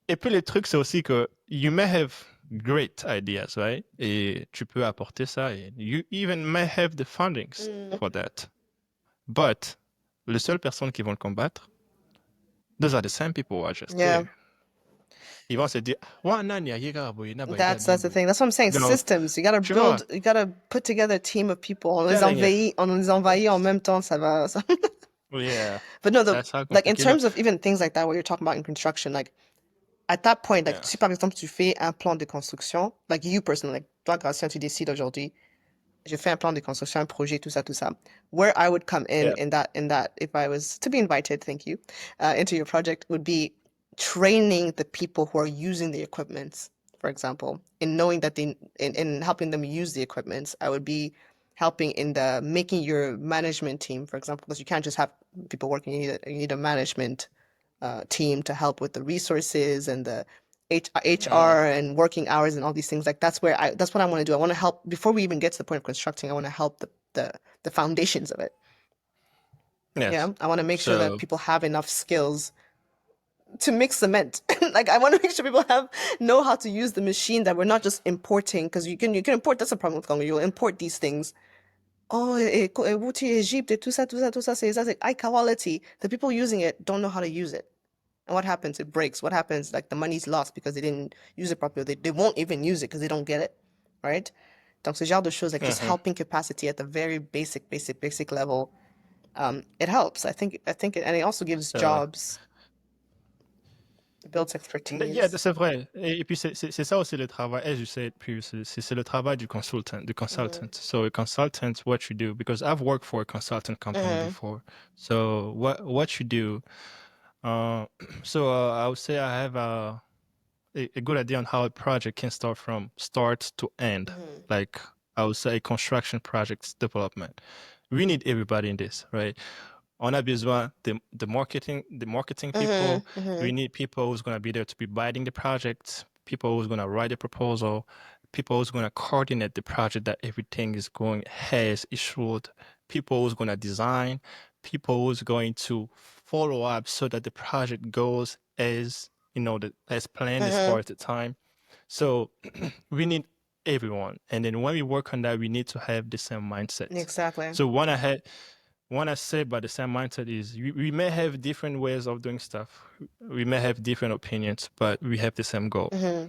et puis les trucs, c'est aussi que you may have great ideas, right? Et tu peux apporter ça. Et you even may have the fundings Mm, for that. But les seules personnes qui vont le combattre, those are the same people who are just yeah. there. Ils vont se dire, ouais, non, il y a rien, boy, non, boy, gars, That's the thing. That's what I'm saying. donc, Systems. tu vois, You gotta put together a team of people. telling you. On les envahit en même temps, ça va. Yeah, But no, ça sera like in compliqué. terms of even things like that, what you're talking about in construction, like at that point, like Yeah, si par exemple tu fais un plan de construction, like you personally, like toi, Gracien, tu décides aujourd'hui, je fais un plan de construction, un projet, tout ça. Where I would come yeah. in that, if I was to be invited, thank you, into your project, would be training the people who are using the equipment, for example, in knowing that in helping them use the equipment. I would be helping in the making your management team, for example, because you can't just have people working. You need a management team to help with the resources and the Mm, HR and working hours and all these things. Like that's what I want to do. I want to help before we even get to the point of constructing. I want to help the foundations of it. Yeah, yes. I want to make sure that So, people have enough skills to mix cement. Like I want to make sure people have know how to use the machine, that we're not just importing, because you can import. That's a problem with Congo. You'll import these things. Oh, Wuti Egypt, tout ça, c'est high quality. The people using it don't know how to use it. And what happens? It breaks. What happens? Like the money's lost because they didn't use it properly. They won't even use it because they don't get it, right? Donc ce genre de choses, like just mhm. helping capacity at the very basic level, it helps. I think, and it also gives So, jobs. builds Yeah, expertise. c'est vrai. Et puis, c'est ça aussi le travail, as you said previously, c'est le travail du consultant, du Mm-hmm. consultant. So a consultant, what you do, because I've worked for a consultant company Mm-hmm. before. So what you do, uh, I would say I have a good idea on how a project can start from start to end. Mm-hmm. Like I would say construction projects development. We need everybody in this, right? On a besoin the marketing people. Mm-hmm. Mm-hmm. We need people who's gonna be there to be writing the project, people who's gonna write the proposal, people who's gonna coordinate the project that everything is going as it should, people who's gonna design, people who's going to follow up so that the project goes as as planned as Mm-hmm. far as the time. So we need everyone. And then when we work on that, we need to have the same mindset. Exactly. So when I say by the same mindset is we may have different ways of doing stuff. We may have different opinions, but we have the same goal. Mm-hmm.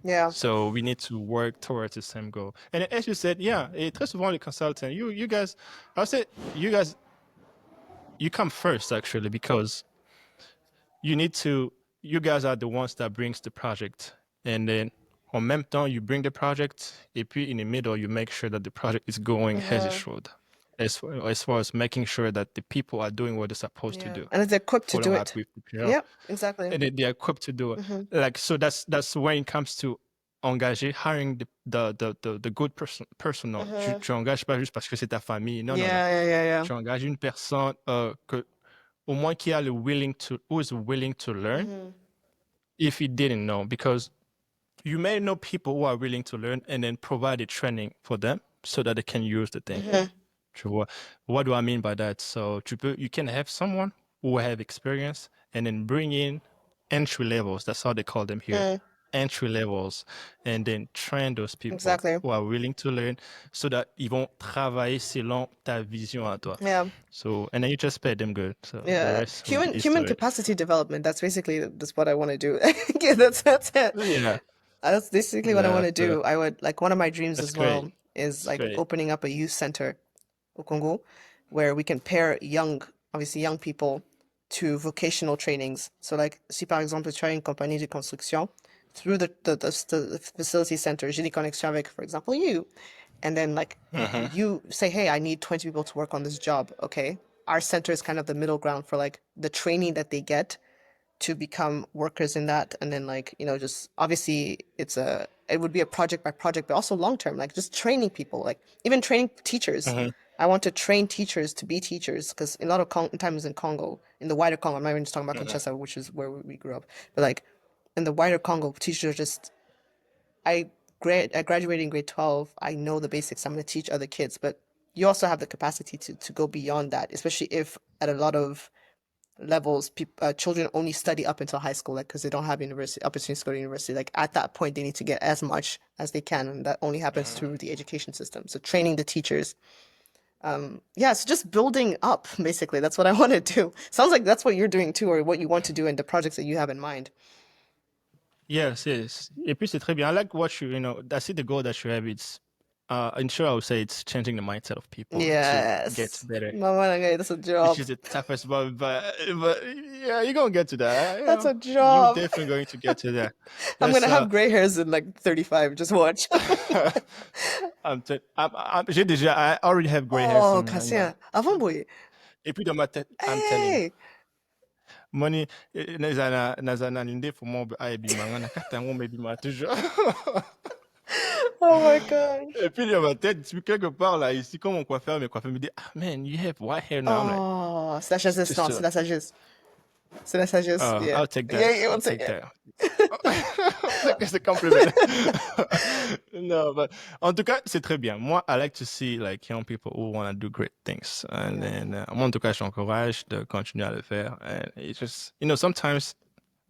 Yeah. So we need to work towards the same goal. And as you said, yeah, très souvent les consultants, you guys, I'll say you guys, you come first actually because you need to, you guys are the ones that brings the project. And then en même temps, you bring the project, et puis in the middle, you make sure that the project is going as it Mm-hmm. should. As far as making sure that the people are doing what they're supposed to Yeah. do, And it's equipped to do following up it. with the PR, Yep. Exactly. and they're equipped to do it. Mm-hmm. Like so, that's when it comes to engager, hiring the good personnel. Mm-hmm. Tu engages pas juste parce que c'est ta famille. Non, non, non. Yeah. Yeah. Yeah. Yeah. Tu engages une personne que au moins qui a le who is willing to learn Mm-hmm. if he didn't know, because you may know people who are willing to learn and then provide a training for them so that they can use the thing. Mm-hmm. Tu vois? What do I mean by that? So you can have someone who have experience and then bring in entry levels. That's how they call them here. Mm-hmm. Entry levels, and then train those people Exactly. who are willing to learn so that ils vont travailler selon ta vision à toi. Yeah. So, and then you just pay them good. So the Yeah. rest will be Human history. capacity development. That's what I want to do. Yeah, that's it. Yeah, That's basically what I want to that's do. I would like one of my dreams that's as great. well is That's like great. opening up a youth center au Congo where we can pair obviously young people to vocational trainings. So like si par exemple tu as une compagnie de construction through the facility center, j'ai des connexions avec, for example, you. And then like Mm-hmm. you say, hey, I need 20 people to work on this job. Okay. Our center is kind of the middle ground for like the training that they get to become workers in that. And then like, just obviously it would be a project by project, but also long term, like just training people, like even training teachers. Mm-hmm. I want to train teachers to be teachers because a lot of times in Congo, in the wider Congo, I'm not even just talking about Mm-hmm. Kinshasa, which is where we grew up, but like in the wider Congo, teachers are just I graduated in grade 12. I know the basics. I'm going to teach other kids, but you also have the capacity to go beyond that, especially if at a lot of levels, children only study up until high school, like because they don't have university opportunities to go to university. Like at that point, they need to get as much as they can, and that only happens through the education system. So training the teachers, yeah, so just building up, basically. That's what I want to do. Sounds like that's what you're doing too, or what you want to do in the projects that you have in mind. Yes, yes. Et puis c'est très bien. I like what I see the goal that you have. It's, in short, I would say it's changing the mindset of people to get Yes, better, Mama, that's a which job. is the toughest, but yeah, you're gonna get to that. That's a You're job. definitely going to get to that. I'm That's gonna have gray hairs in like 35. Just watch. I already have gray hairs Oh, from right now. Gracien, avant boy. Et puis dans ma tête, I'm telling you, Hey. money, nazana linde for more I be mangana kata ngombe be ma toujours. Oh my gosh. Et puis dans ma tête, quelque part là, ici, comme mon coiffeur, mes coiffeurs me dit, ah man, you have white hair now. I'm like, Oh, c'est la c'est sagesse. Non, c'est sûr. la sagesse. C'est la sagesse. Yeah. I'll take Yeah, that. yeah, I'll we'll take take it. that. I'll take it as a compliment. No, but en tout cas, c'est très bien. Moi, I like to see like young people who want to do great things. And Yeah. then, moi, en tout cas, je t'encourage de continuer à le faire. And it's just, sometimes,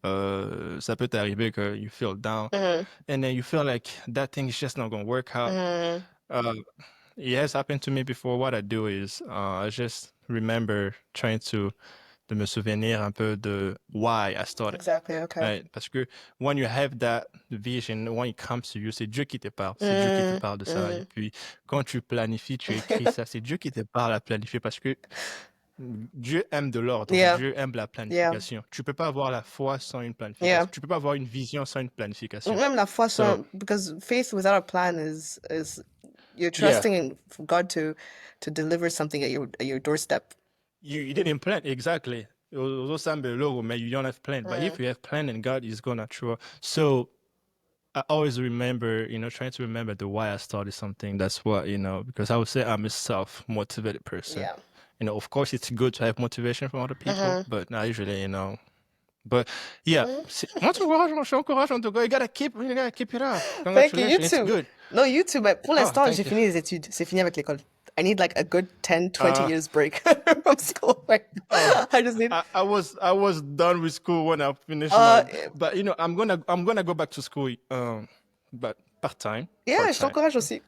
ça peut t'arriver que you feel down Mhm. and then you feel like that thing is just not going to work out. Mhm. Uh, it has happened to me before. What I do is, I just remember trying de me souvenir un peu de why I started. Exactly. Okay. Right? Parce que when you have that vision, when it comes to you, c'est Dieu qui te parle. C'est Dieu qui te Mhm. parle de ça. Et Mhm. puis, quand tu planifies, tu écris ça, c'est Dieu qui te parle à planifier parce que Dieu aime de l'ordre, Yeah, Dieu aime la yeah, planification. Tu peux pas avoir la foi sans une yeah. planification. Tu peux pas avoir une vision sans une planification. Même la foi So, sans, because faith without a plan is you're yeah, trusting in God to deliver something at your doorstep. you didn't plan exactly. Although some below, maybe you don't have plan, but Mm. if you have plan, and God is gonna show. So I always remember, trying to remember the why I started something. That's what, because I would say I'm a self-motivated person. Yeah. Of course, it's good to have motivation from other people, Mm-hmm. but not usually, But yeah, Mm. moi, tu encourages, je encourage en tout cas. You gotta keep it up. Thank you. You Congratulations, it's too. good. No, you too. Mais pour Oh, l'instant, j'ai thank you. fini les études. C'est fini avec l'école. I need like a good 10, 20 Uh, years break from school. Right oh, now. I just need I was done with school when I finished uh but I'm gonna go back to school, but part-time, yeah, je part-time. t'encourage aussi.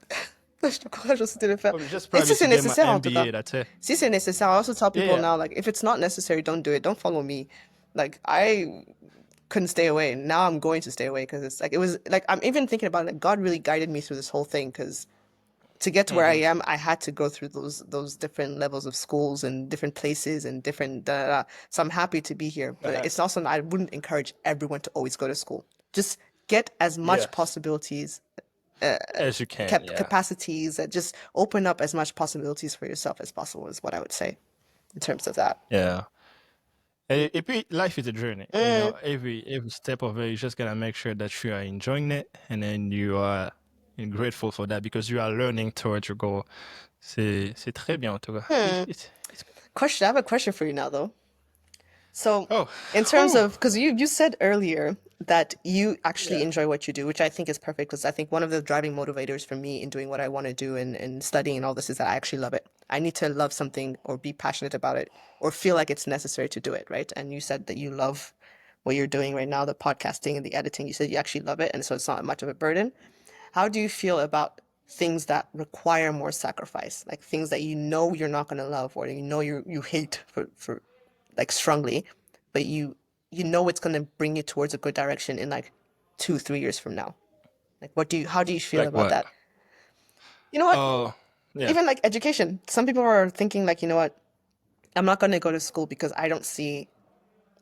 Je t'encourage aussi de le faire. Just Et si probably c'est to get my nécessaire en tout cas. MBA, that's it. Si c'est nécessaire, I also tell Yeah, people yeah. now like if it's not necessary, don't do it. Don't follow me. Like I couldn't stay away. Now I'm going to stay away because it's like it was like I'm even thinking about it, like God really guided me through this whole thing because to get to where I Hmm. am, I had to go through those different levels of schools and different places and different da, da, da. So I'm happy to be here. But it's also I wouldn't encourage everyone to always go to school. Just get as much Yes, possibilities, as you can. Yeah, capacities, just open up as much possibilities for yourself as possible is what I would say in terms of that. yeah. Et puis, life is a journey. Mm, Every step of it, you just gotta make sure that you are enjoying it, and then you are grateful for that because you are learning towards your goal. C'est très bien en tout cas. hmm. It's good. Question. I have a question for you now, though. So, Oh, in terms whew. of, because you said earlier that you actually Yeah. enjoy what you do, which I think is perfect because I think one of the driving motivators for me in doing what I want to do and studying and all this is that I actually love it. I need to love something or be passionate about it or feel like it's necessary to do it, right? And you said that you love what you're doing right now, the podcasting and the editing. You said you actually love it, and so it's not much of a burden. How do you feel about things that require more sacrifice, like things that you know you're not going to love or you know you hate for like strongly, but you know it's going to bring you towards a good direction in like 2, 3 years from now? Like, how do you feel Like about what? that? You know what? Oh, yeah. Even like education. Some people are thinking like, you know what? I'm not going to go to school because I don't see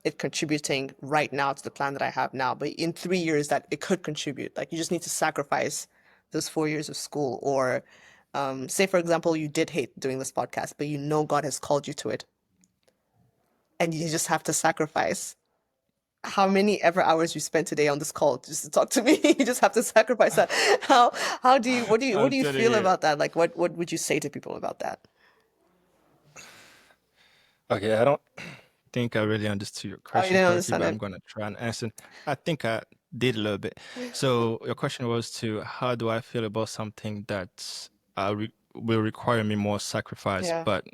it contributing right now to the plan that I have now. But in 3 years, that it could contribute. Like you just need to sacrifice those 4 years of school, or say for example, you did hate doing this podcast, but you know God has called you to it, and you just have to sacrifice how many ever hours you spent today on this call just to talk to me. You just have to sacrifice that. How do you what I'm do you telling feel you. about that? Like what would you say to people about that? Okay, I don't think I really understood your Oh, you question didn't correctly, understand but I'm it. gonna try and answer. I think I did a little bit. So your question was to how do I feel about something that will require me more sacrifice, Yeah. but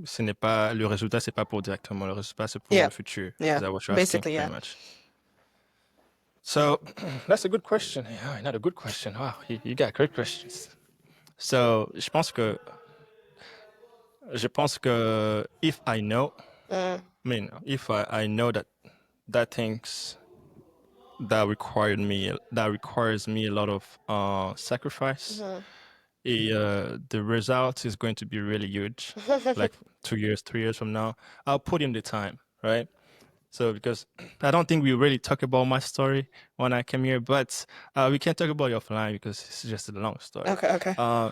ce n'est pas le résultat, c'est pas pour directement le résultat, c'est pour Yeah. le futur. Is Yeah. that what you're asking, Basically, pretty yeah. much? So that's a good question. Yeah, another good question. Wow, you got great questions. So je pense que if I know, Mm, I mean, if I know that things that requires me a lot of sacrifice, mhm. the result is going to be really huge. Like 2 years, 3 years from now, I'll put in the time, right? So because I don't think we really talk about my story when I came here, but we can talk about it offline because it's just a long story. Okay, okay. Uh,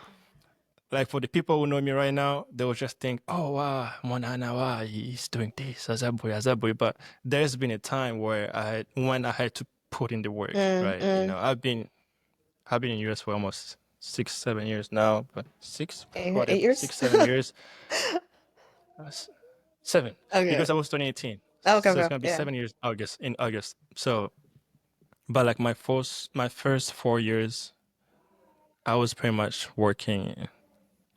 like for the people who know me right now, they will just think, "Oh wow, Monana, wow, he's doing this, Azaboy, Azaboy." But there's been a time where when I had to put in the work, Mm, right? mm. I've been in US for almost 6, 7 years now, but six, Eight whatever, years? 6, 7 years, uh, 7, Okay. because I was 2018, Okay, so it's okay. gonna be Yeah. 7 years in August. So, but like my first 4 years, I was pretty much working,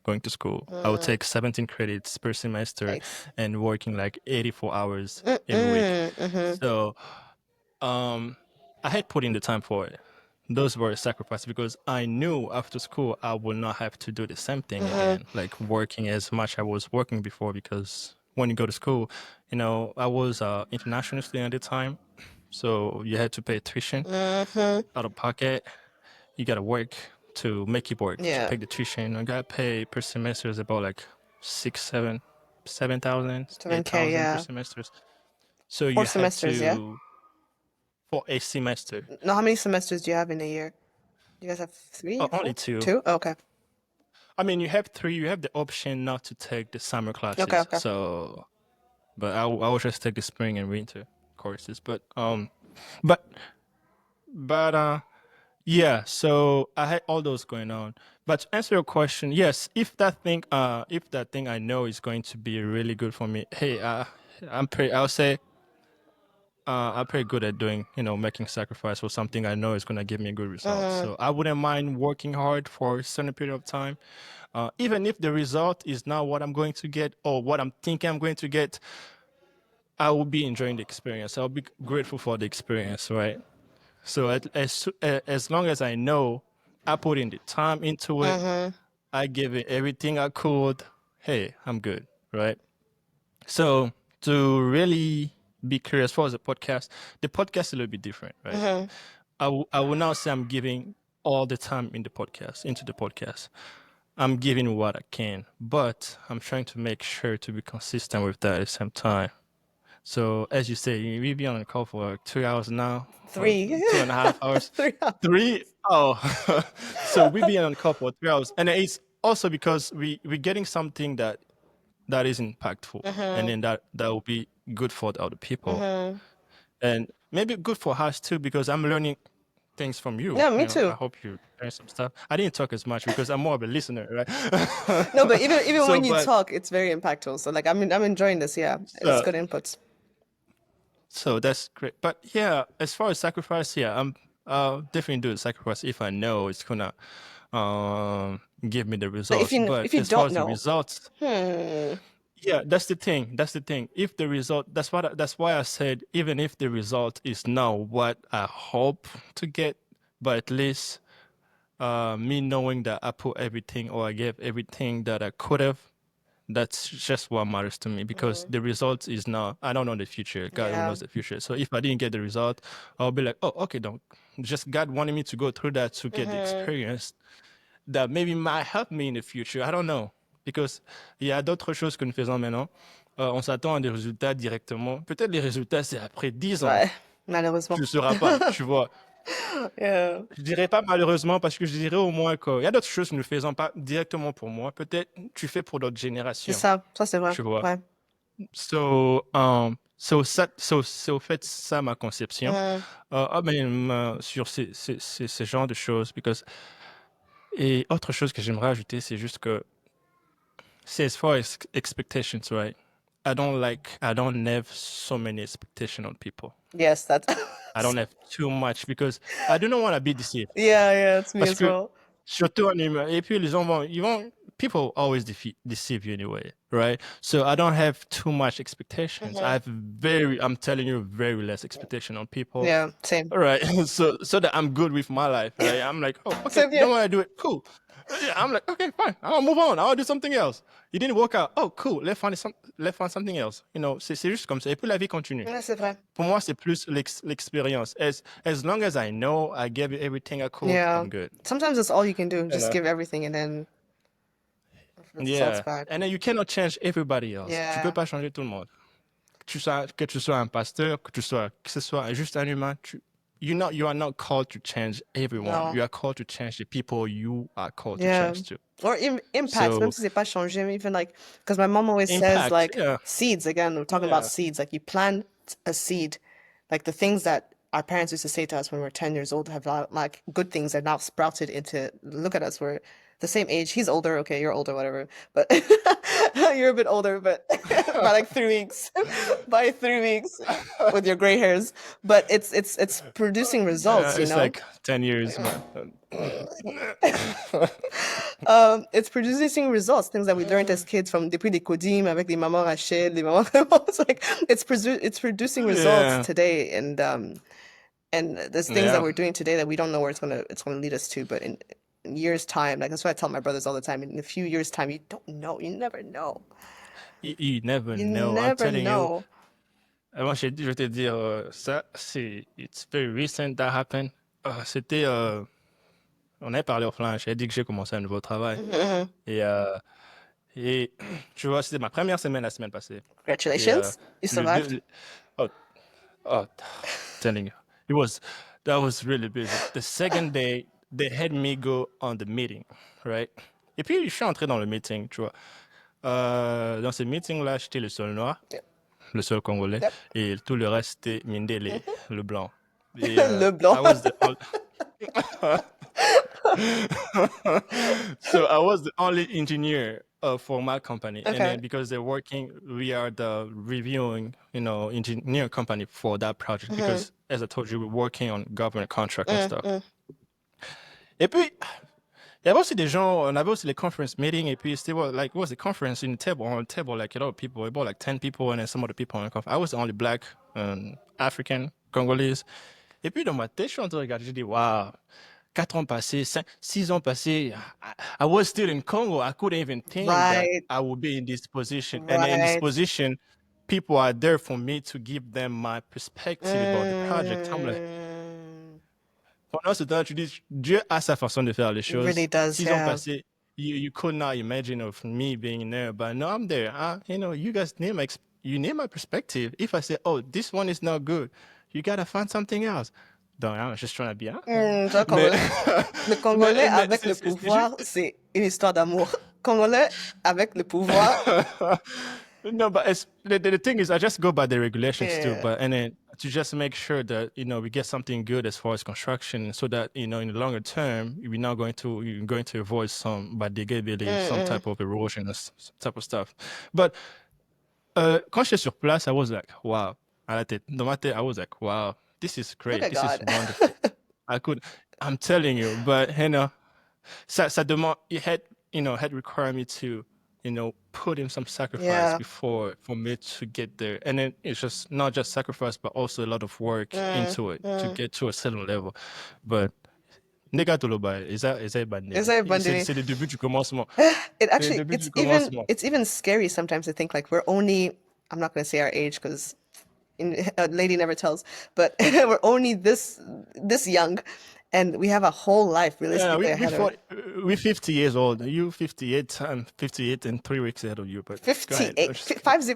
going to school. I would Mm, take 17 credits per semester yikes. and working like 84 hours Mm, every week. mm, mm-hmm. So um, I had put in the time for it. Those were sacrifices because I knew after school I would not have to do the same thing Mm-hmm. again, like working as much I was working before. Because when you go to school, I was international student at the time, so you had to pay tuition Mm-hmm. out of pocket. You gotta work to make it work to Yeah. pay the tuition. I gotta pay per semester is about like 6, 7. 7,000, 7K, 8,000 per yeah. semester. So Four you have semesters, yeah? to for a semester. No, how many semesters do you have in a year? You guys have three, Oh, four? only two. Two? Oh, okay. I mean, you have three. You have the option not to take the summer Okay, classes. okay. So, but I will just take the spring and winter courses. But but yeah. So I had all those going on. But to answer your question, yes, if that thing I know is going to be really good for me, hey, I'll say, I'm pretty good at doing, making sacrifice for something I know is going to give me a good result. Mm-hmm. So I wouldn't mind working hard for a certain period of time. Even if the result is not what I'm going to get or what I'm thinking I'm going to get, I will be enjoying the experience. I'll be grateful for the experience, right? So as long as I know I put in the time into it, Mm-hmm. I give it everything I could, hey, I'm good, right? So to really be clear as far as the podcast is a little bit different, right? Mm-hmm. I will now say I'm giving all the time into the podcast. I'm giving what I can, but I'm trying to make sure to be consistent with that at the same time. So as you say, we've been on the call for like 2 hours now, or Three. 2.5 hours. Three. Three? Oh, so we've been on the call for 3 hours, and it's also because we're getting something that is impactful, and Mm-hmm. then that will be good for the other people, Mm-hmm. and maybe good for us too because I'm learning things from you. Yeah, me I too. hope you learn some stuff. I didn't talk as much because I'm more of a listener, No, right? but even so, when you but talk, it's very impactful. So like I'm enjoying this, yeah. It's so good inputs. so that's great. But yeah, as far as sacrifice, yeah, I'm definitely do the sacrifice if I know it's gonna give me the But results. But if you as far don't as the know, results, hmm. yeah, that's the thing. That's the thing. If the result, that's why I said even if the result is not what I hope to get, but at least me knowing that I put everything or I gave everything that I could have, that's just what matters to me because Hmm. the result is not, I don't know the future. God who Yeah. knows the future. So if I didn't get the result, I'll be like, oh, okay, donc, just God wanted me to go through that to get the Hmm. experience that maybe might help me in the future. I don't know. Because il y a d'autres choses que nous faisons maintenant. On s'attend à des résultats directement. Peut-être les résultats, c'est après 10 ans. Ouais, malheureusement. Tu ne sauras pas, tu vois. Yeah. Je dirais pas malheureusement parce que je dirais au moins qu'il y a d'autres choses que nous ne faisons pas directement pour moi. Peut-être tu fais pour d'autres C'est générations, ça c'est vrai. tu vois. Ouais. C'est au fait ça ma conception. Mhm. Sur ces genres de choses. Et autre chose que j'aimerais ajouter, c'est juste que c'est as far as expectations, right? I don't have so many expectations on people. Yes, that's I don't have too much because I do not want to be deceived. yeah, yeah, it's me Parce as que well. surtout en humain, et puis les gens people always deceive you anyway, right? So I don't have too much expectations. Hmm. I'm telling you, very less expectation on people. Yeah, same. All right, so that I'm good with my life, right? I'm like, oh, okay, Same you here. don't want to do it, cool. Yeah, I'm like, okay, fine. I'll move on. I'll do something else. It didn't work out. Oh, cool. Let's find something else. C'est juste comme ça. Et puis la vie continue. Ouais, c'est vrai. Pour moi, c'est plus l'expérience. As long as I know I gave it everything I could, Yeah. I'm good. Sometimes that's all you can do. You Just know? give everything and then if the result's Yeah. bad. And then you cannot change everybody else. Tu peux Yeah. pas changer tout le monde. Que tu sois un pasteur, que ce soit juste un humain, you are not called to change everyone. No. You are called to change the people you are called to Yeah. change to. Or impact, même So si c'est pas changé, even like, because my mom always says impact, like yeah, seeds, again, we're talking about yeah. seeds, like you plant a seed, like the things that our parents used to say to us when we were 10 years old have like good things that now sprouted into, look at us, we're the same age. He's older, okay, you're older, whatever, but you're a bit older, but by like 3 weeks, by 3 weeks with your gray hairs, but it's producing Yeah, results, you it's know? like 10 years, man. It's producing results, things that we learned as kids from depuis les codim avec les mamans Rachel, les mamans it's like it's producing results Yeah, today and there's things that yeah. we're doing today that we don't know where it's gonna lead us to, but in years time, like that's what I tell my brothers all the time. In a few years time, you don't know, you never know. You never You know. I'm never telling you. know. Moi, je vais te dire, ça, it's very recent that happened. C'était, on avait parlé offline. J'ai dit que j'ai commencé un nouveau travail. Mhm, Et Et tu vois, c'était ma première semaine la semaine passée. Et Congratulations. You le survived. deux, oh, oh, telling you, it was that was really busy. The second day, they had me go on the meeting, right? Et puis je suis entré dans le meeting, tu vois. Dans ce meeting-là, j'étais le seul noir, Yep. le seul congolais, Yep. et tout le reste c'était Mindele, Mhm. le blanc. Et Le blanc. I was the only so I was the only engineer for my company, and Okay. then because they're working, we are the reviewing, engineer company for that project. Mhm. Because as I told you, we're working on government contract and Mm, stuff. mm. Et puis, il y avait aussi des gens, on avait aussi les conference meeting, et puis c'était like, what was the conference in table, on a table, like a lot of people, about like 10 people, and then some other people on the conference. I was the only black, African, Congolese. Et puis dans ma tête, je suis en train de regarder, je dis, wow, 4 ans passés, 6 ans passés, I was still in Congo. I couldn't even think that Right. I would be in this position. And in this Right. position, people are there for me to give them my perspective about the project. I'm like, Mm. pendant ce temps, tu dis, Dieu a sa façon de faire les It really choses. does, 6 ans yeah. passés, you could not imagine of me being there, but no, I'm there. You guys need you need my perspective. If I say, oh, this one is not good, you gotta find something else. Donc, I'm just trying to be, hein? Tu vois, Mais, Congolais. Le Congolais mais avec le c'est pouvoir, juste. c'est une histoire d'amour. Congolais avec le pouvoir, No, but the thing is, I just go by the regulations too. yeah. But and then to just make sure that we get something good as far as construction, so that in the longer term you're going to avoid some by some Mm-mm. type of erosion and type of stuff. But quand j'étais sur place, I was like, wow, à la tête, dans ma tête, I was like, wow, this is Look great, at this is God. wonderful. I'm telling you, but ça demande, had required me to, put in some sacrifice Yeah. before for me to get there. And then it's just not just sacrifice, but also a lot of work Mm, into it to mm. get to a certain level. But Nega Toloba, is that bad It's name? like abandoning. C'est le début du commencement. It C'est le actually, début du commencement. it's even scary sometimes to think like we're only, I'm not going to say our age because a lady never tells, but we're only this young, and we have a whole life Yeah, realistically ahead of we're 50 years old. You 58, I'm 58 and 3 weeks ahead of you. But go ahead. 58, 50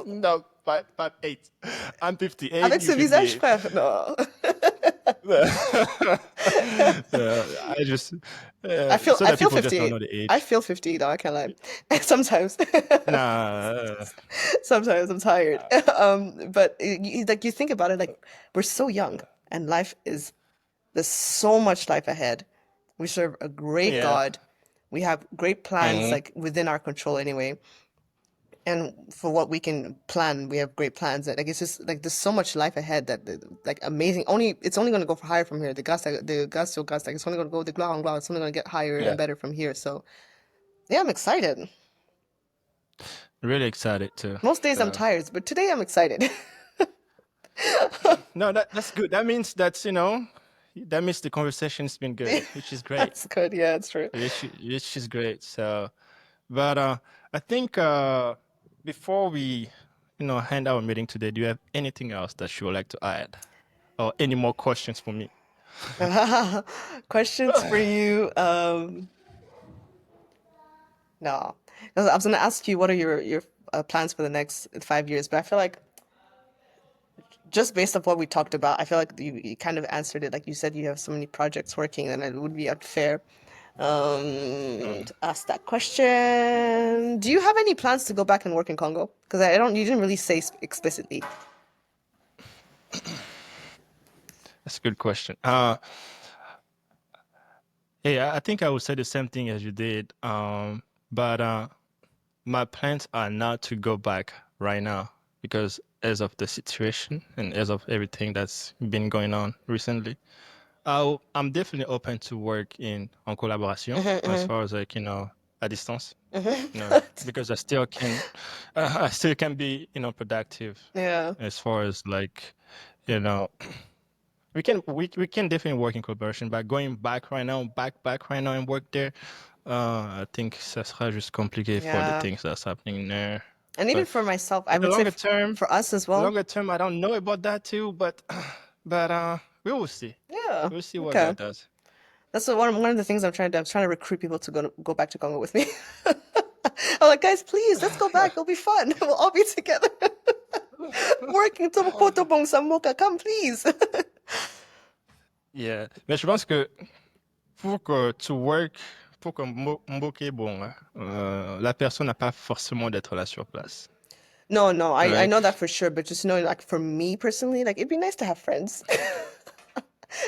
No, 5'8". I'm 58, avec you ce visage, 58. frère. No. I just I so that feel people just don't 58. know the I age. feel 58 though, I can't lie. Sometimes. Nah, Sometimes I'm tired. But like you think about it, like we're so young and there's so much life ahead. We serve a great yeah. God. We have great plans, Mhm. like within our control anyway. And for what we can plan, we have great plans. Like it's just like there's so much life ahead that like amazing. It's only going to go higher from here. The gas, like it's only going to go the glow and glow. It's only going to get higher and Yeah, better from here. So yeah, I'm excited. really excited too. Most days I'm So tired, but today I'm excited. no, that's good. That means that means the conversation's been good, which is great. That's good. Yeah, it's true. Which is great. So, but I think before we hand our meeting today, do you have anything else that you would like to add, or any more questions for me? Questions for you. No, I was gonna ask you what are your plans for the next 5 years, but I feel like just based off what we talked about, I feel like you kind of answered it. Like you said, you have so many projects working, and it would be unfair Mm. to ask that question. Do you have any plans to go back and work in Congo? Because I don't, you didn't really say explicitly. That's a good question. Yeah, I think I would say the same thing as you did. But my plans are not to go back right now because as of the situation and as of everything that's been going on recently, I'm definitely open to work en collaboration as Hmm. far as like, à distance, because I still can be, productive Yeah. as far as like, you know, we can definitely work in collaboration, but going back right now and work there, I think ça sera juste compliqué for the Yeah. things that's happening there. And even But for myself, I in the would say for us as well. longer term, I don't know about that too, but we will see. Yeah. We'll see what Okay. God does. That's one of the things I'm trying to do. I'm trying to recruit people to go back to Congo with me. I'm like, guys, please, let's go back. It'll be fun. We'll all be together. Working to Potobong Samoka. Come, please. Yeah. Mais je pense que pour que to work, pour que Mboke est bon, hein, la personne n'a pas forcément d'être là sur place. No, no, I Correct? know that for sure, but just knowing, like, for me personally, like, it'd be nice to have friends.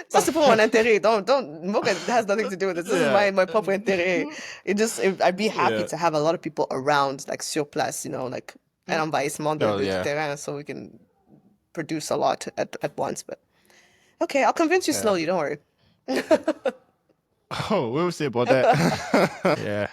Ça, c'est pour mon intérêt. Don't, Mocha has nothing to do with this. This is Yeah. my propre intérêt. I'd be happy Yeah. to have a lot of people around, like, sur place, like, un envahissement Oh, du yeah. terrain so we can produce a lot at once. But, okay, I'll convince you Yeah. slowly, don't worry. Oh, we'll see about that. Yeah.